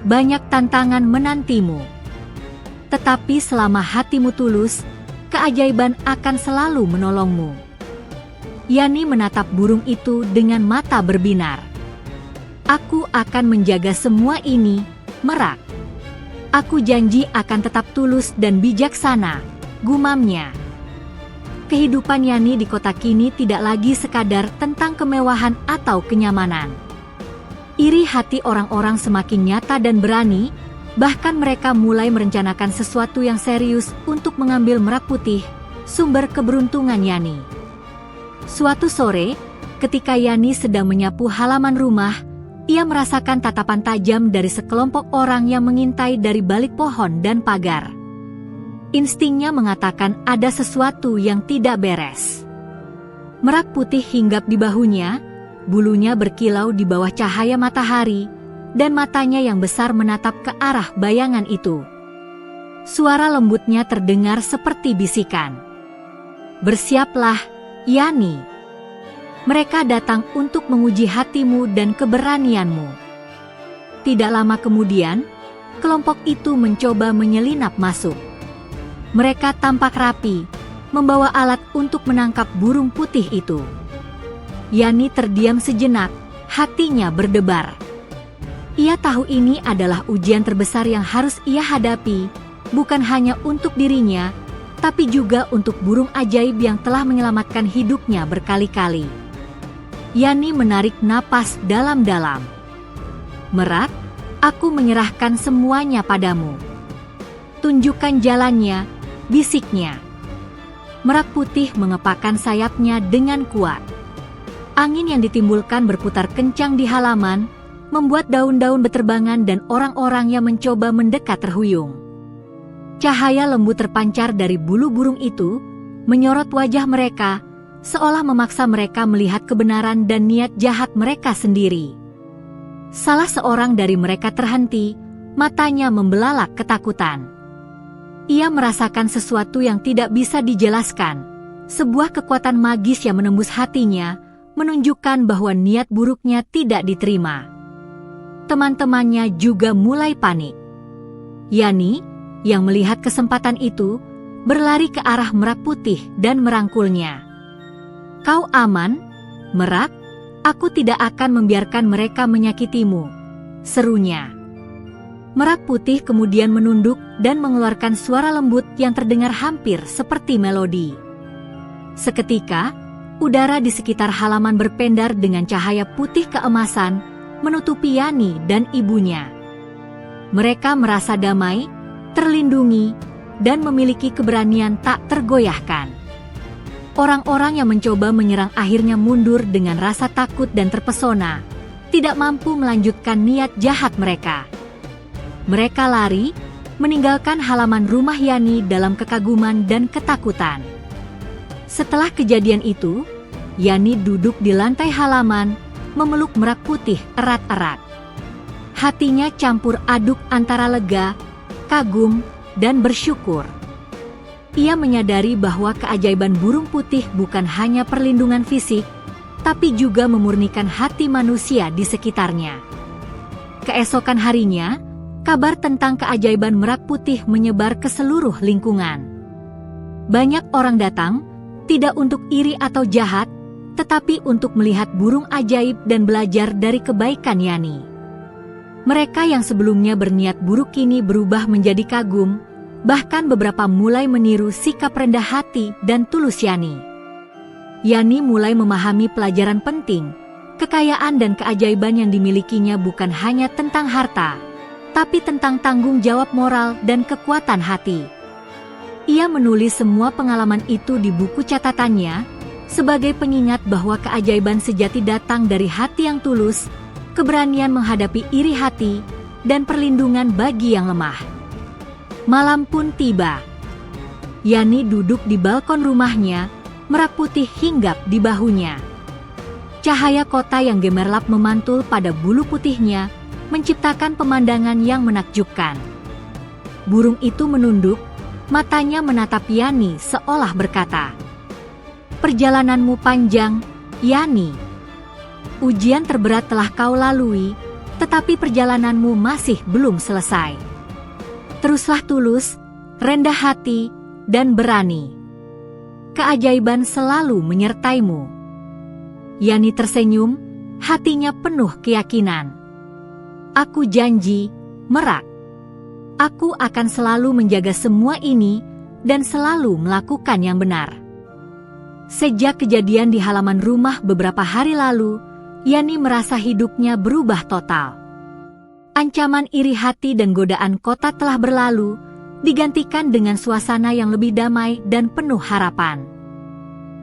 Banyak tantangan menantimu. Tetapi selama hatimu tulus, keajaiban akan selalu menolongmu. Yani menatap burung itu dengan mata berbinar. Aku akan menjaga semua ini, Merak. Aku janji akan tetap tulus dan bijaksana, gumamnya. Kehidupan Yani di kota kini tidak lagi sekadar tentang kemewahan atau kenyamanan. Iri hati orang-orang semakin nyata dan berani, bahkan mereka mulai merencanakan sesuatu yang serius untuk mengambil merak putih, sumber keberuntungan Yani. Suatu sore, ketika Yani sedang menyapu halaman rumah, ia merasakan tatapan tajam dari sekelompok orang yang mengintai dari balik pohon dan pagar. Instingnya mengatakan ada sesuatu yang tidak beres. Merak putih hinggap di bahunya, bulunya berkilau di bawah cahaya matahari, dan matanya yang besar menatap ke arah bayangan itu. Suara lembutnya terdengar seperti bisikan. Bersiaplah, Yani. Mereka datang untuk menguji hatimu dan keberanianmu. Tidak lama kemudian, kelompok itu mencoba menyelinap masuk. Mereka tampak rapi, membawa alat untuk menangkap burung putih itu. Yani terdiam sejenak, hatinya berdebar. Ia tahu ini adalah ujian terbesar yang harus ia hadapi, bukan hanya untuk dirinya, tapi juga untuk burung ajaib yang telah menyelamatkan hidupnya berkali-kali. Yani menarik napas dalam-dalam. Merak, aku menyerahkan semuanya padamu. Tunjukkan jalannya, bisiknya. Merak putih mengepakkan sayapnya dengan kuat. Angin yang ditimbulkan berputar kencang di halaman, membuat daun-daun beterbangan dan orang-orang yang mencoba mendekat terhuyung. Cahaya lembu terpancar dari bulu burung itu, menyorot wajah mereka, seolah memaksa mereka melihat kebenaran dan niat jahat mereka sendiri. Salah seorang dari mereka terhenti, matanya membelalak ketakutan. Ia merasakan sesuatu yang tidak bisa dijelaskan, sebuah kekuatan magis yang menembus hatinya, menunjukkan bahwa niat buruknya tidak diterima. Teman-temannya juga mulai panik. Yani, yang melihat kesempatan itu, berlari ke arah Merak Putih dan merangkulnya. Kau aman, Merak? Aku tidak akan membiarkan mereka menyakitimu, serunya. Merak Putih kemudian menunduk dan mengeluarkan suara lembut yang terdengar hampir seperti melodi. Seketika, udara di sekitar halaman berpendar dengan cahaya putih keemasan, menutupi Yani dan ibunya. Mereka merasa damai, terlindungi, dan memiliki keberanian tak tergoyahkan. Orang-orang yang mencoba menyerang akhirnya mundur dengan rasa takut dan terpesona, tidak mampu melanjutkan niat jahat mereka. Mereka lari, meninggalkan halaman rumah Yani dalam kekaguman dan ketakutan. Setelah kejadian itu, Yani duduk di lantai halaman, memeluk Merak Putih erat-erat. Hatinya campur aduk antara lega, kagum, dan bersyukur. Ia menyadari bahwa keajaiban burung putih bukan hanya perlindungan fisik, tapi juga memurnikan hati manusia di sekitarnya. Keesokan harinya, kabar tentang keajaiban Merak Putih menyebar ke seluruh lingkungan. Banyak orang datang, tidak untuk iri atau jahat, tetapi untuk melihat burung ajaib dan belajar dari kebaikan Yani. Mereka yang sebelumnya berniat buruk kini berubah menjadi kagum, bahkan beberapa mulai meniru sikap rendah hati dan tulus Yani. Yani mulai memahami pelajaran penting, kekayaan dan keajaiban yang dimilikinya bukan hanya tentang harta, tapi tentang tanggung jawab moral dan kekuatan hati. Ia menulis semua pengalaman itu di buku catatannya, sebagai pengingat bahwa keajaiban sejati datang dari hati yang tulus, keberanian menghadapi iri hati, dan perlindungan bagi yang lemah. Malam pun tiba. Yani duduk di balkon rumahnya, Merak Putih hinggap di bahunya. Cahaya kota yang gemerlap memantul pada bulu putihnya, menciptakan pemandangan yang menakjubkan. Burung itu menunduk, matanya menatap Yani seolah berkata, "Perjalananmu panjang, Yani. Ujian terberat telah kau lalui, tetapi perjalananmu masih belum selesai. Teruslah tulus, rendah hati, dan berani. Keajaiban selalu menyertaimu." Yani tersenyum, hatinya penuh keyakinan. "Aku janji, Merak. Aku akan selalu menjaga semua ini dan selalu melakukan yang benar." Sejak kejadian di halaman rumah beberapa hari lalu, Yani merasa hidupnya berubah total. Ancaman iri hati dan godaan kota telah berlalu, digantikan dengan suasana yang lebih damai dan penuh harapan.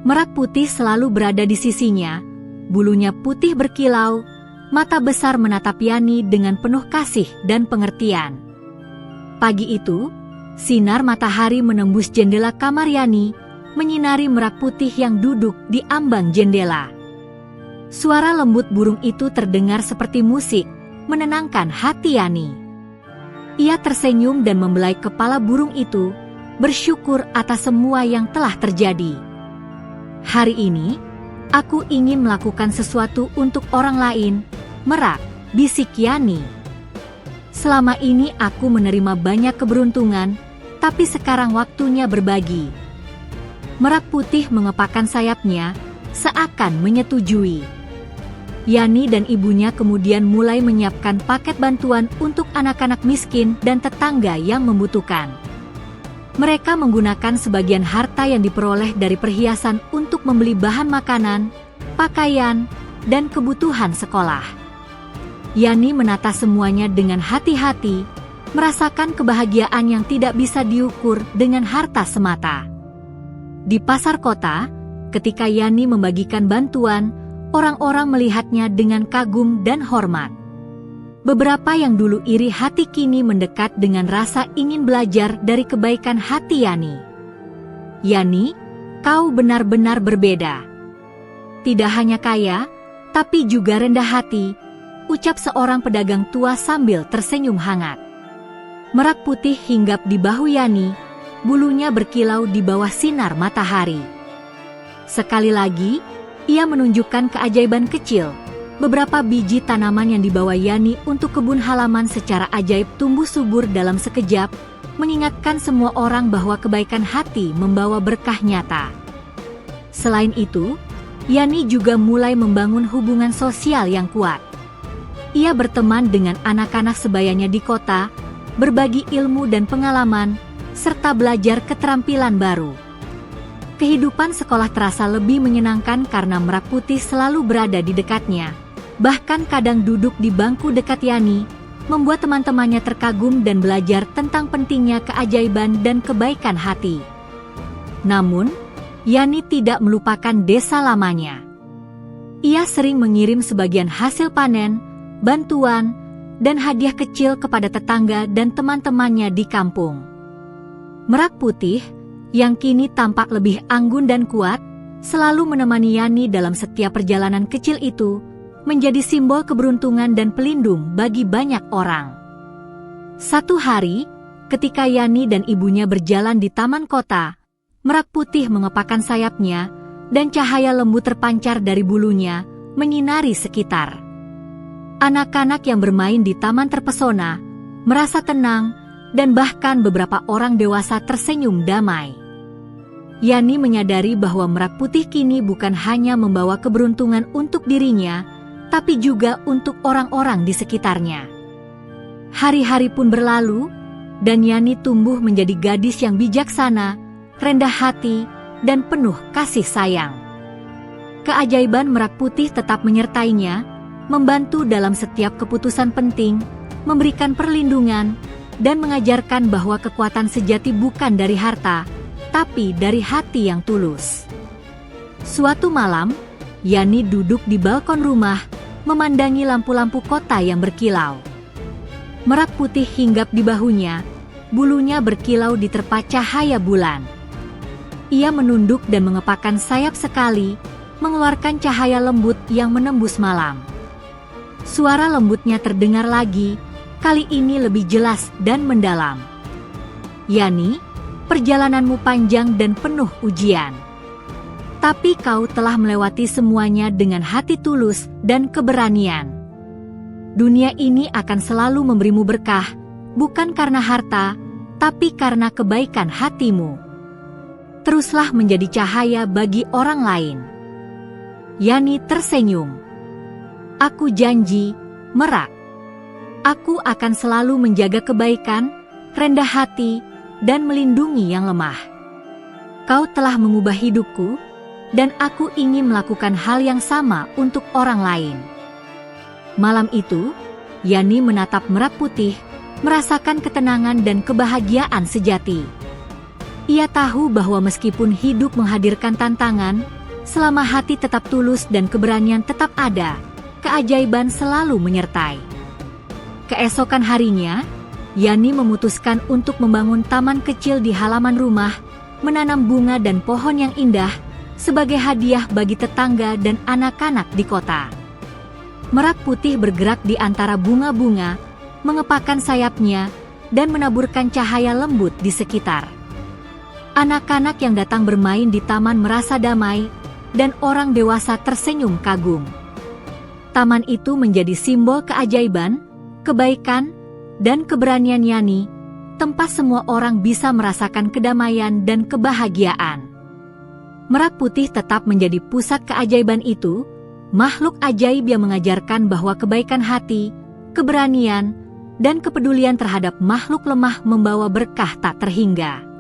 Merak Putih selalu berada di sisinya, bulunya putih berkilau, mata besar menatap Yani dengan penuh kasih dan pengertian. Pagi itu, sinar matahari menembus jendela kamar Yani, menyinari Merak Putih yang duduk di ambang jendela. Suara lembut burung itu terdengar seperti musik, menenangkan hati Yani. Ia tersenyum dan membelai kepala burung itu, bersyukur atas semua yang telah terjadi. "Hari ini, aku ingin melakukan sesuatu untuk orang lain, Merak," bisik Yani. "Selama ini aku menerima banyak keberuntungan, tapi sekarang waktunya berbagi." Merak Putih mengepakkan sayapnya, seakan menyetujui. Yani dan ibunya kemudian mulai menyiapkan paket bantuan untuk anak-anak miskin dan tetangga yang membutuhkan. Mereka menggunakan sebagian harta yang diperoleh dari perhiasan untuk membeli bahan makanan, pakaian, dan kebutuhan sekolah. Yani menata semuanya dengan hati-hati, merasakan kebahagiaan yang tidak bisa diukur dengan harta semata. Di pasar kota, ketika Yani membagikan bantuan, orang-orang melihatnya dengan kagum dan hormat. Beberapa yang dulu iri hati kini mendekat dengan rasa ingin belajar dari kebaikan hati Yani. "Yani, kau benar-benar berbeda. Tidak hanya kaya, tapi juga rendah hati," ucap seorang pedagang tua sambil tersenyum hangat. Merak Putih hinggap di bahu Yani, bulunya berkilau di bawah sinar matahari. Sekali lagi, ia menunjukkan keajaiban kecil. Beberapa biji tanaman yang dibawa Yani untuk kebun halaman secara ajaib tumbuh subur dalam sekejap, mengingatkan semua orang bahwa kebaikan hati membawa berkah nyata. Selain itu, Yani juga mulai membangun hubungan sosial yang kuat. Ia berteman dengan anak-anak sebayanya di kota, berbagi ilmu dan pengalaman, serta belajar keterampilan baru. Kehidupan sekolah terasa lebih menyenangkan karena Merak Putih selalu berada di dekatnya. Bahkan kadang duduk di bangku dekat Yani, membuat teman-temannya terkagum dan belajar tentang pentingnya keajaiban dan kebaikan hati. Namun, Yani tidak melupakan desa lamanya. Ia sering mengirim sebagian hasil panen, bantuan, dan hadiah kecil kepada tetangga dan teman-temannya di kampung. Merak Putih, yang kini tampak lebih anggun dan kuat, selalu menemani Yani dalam setiap perjalanan kecil itu, menjadi simbol keberuntungan dan pelindung bagi banyak orang. Satu hari, ketika Yani dan ibunya berjalan di taman kota, Merak Putih mengepakkan sayapnya, dan cahaya lembut terpancar dari bulunya, menyinari sekitar. Anak-anak yang bermain di taman terpesona, merasa tenang, dan bahkan beberapa orang dewasa tersenyum damai. Yani menyadari bahwa Merak Putih kini bukan hanya membawa keberuntungan untuk dirinya, tapi juga untuk orang-orang di sekitarnya. Hari-hari pun berlalu, dan Yani tumbuh menjadi gadis yang bijaksana, rendah hati, dan penuh kasih sayang. Keajaiban Merak Putih tetap menyertainya, membantu dalam setiap keputusan penting, memberikan perlindungan, dan mengajarkan bahwa kekuatan sejati bukan dari harta, tapi dari hati yang tulus. Suatu malam, Yani duduk di balkon rumah, memandangi lampu-lampu kota yang berkilau. Merak Putih hinggap di bahunya, bulunya berkilau diterpa cahaya bulan. Ia menunduk dan mengepakkan sayap sekali, mengeluarkan cahaya lembut yang menembus malam. Suara lembutnya terdengar lagi, kali ini lebih jelas dan mendalam. Yani, perjalananmu panjang dan penuh ujian. Tapi kau telah melewati semuanya dengan hati tulus dan keberanian. Dunia ini akan selalu memberimu berkah, bukan karena harta, tapi karena kebaikan hatimu. Teruslah menjadi cahaya bagi orang lain. Yani tersenyum. Aku janji, Merak. Aku akan selalu menjaga kebaikan, rendah hati, dan melindungi yang lemah. Kau telah mengubah hidupku, dan aku ingin melakukan hal yang sama untuk orang lain. Malam itu, Yani menatap Merak Putih, merasakan ketenangan dan kebahagiaan sejati. Ia tahu bahwa meskipun hidup menghadirkan tantangan, selama hati tetap tulus dan keberanian tetap ada, keajaiban selalu menyertai. Keesokan harinya, Yani memutuskan untuk membangun taman kecil di halaman rumah, menanam bunga dan pohon yang indah, sebagai hadiah bagi tetangga dan anak-anak di kota. Merak Putih bergerak di antara bunga-bunga, mengepakkan sayapnya, dan menaburkan cahaya lembut di sekitar. Anak-anak yang datang bermain di taman merasa damai, dan orang dewasa tersenyum kagum. Taman itu menjadi simbol keajaiban, kebaikan, dan keberanian Yani, tempat semua orang bisa merasakan kedamaian dan kebahagiaan. Merak Putih tetap menjadi pusat keajaiban itu, makhluk ajaib yang mengajarkan bahwa kebaikan hati, keberanian, dan kepedulian terhadap makhluk lemah membawa berkah tak terhingga.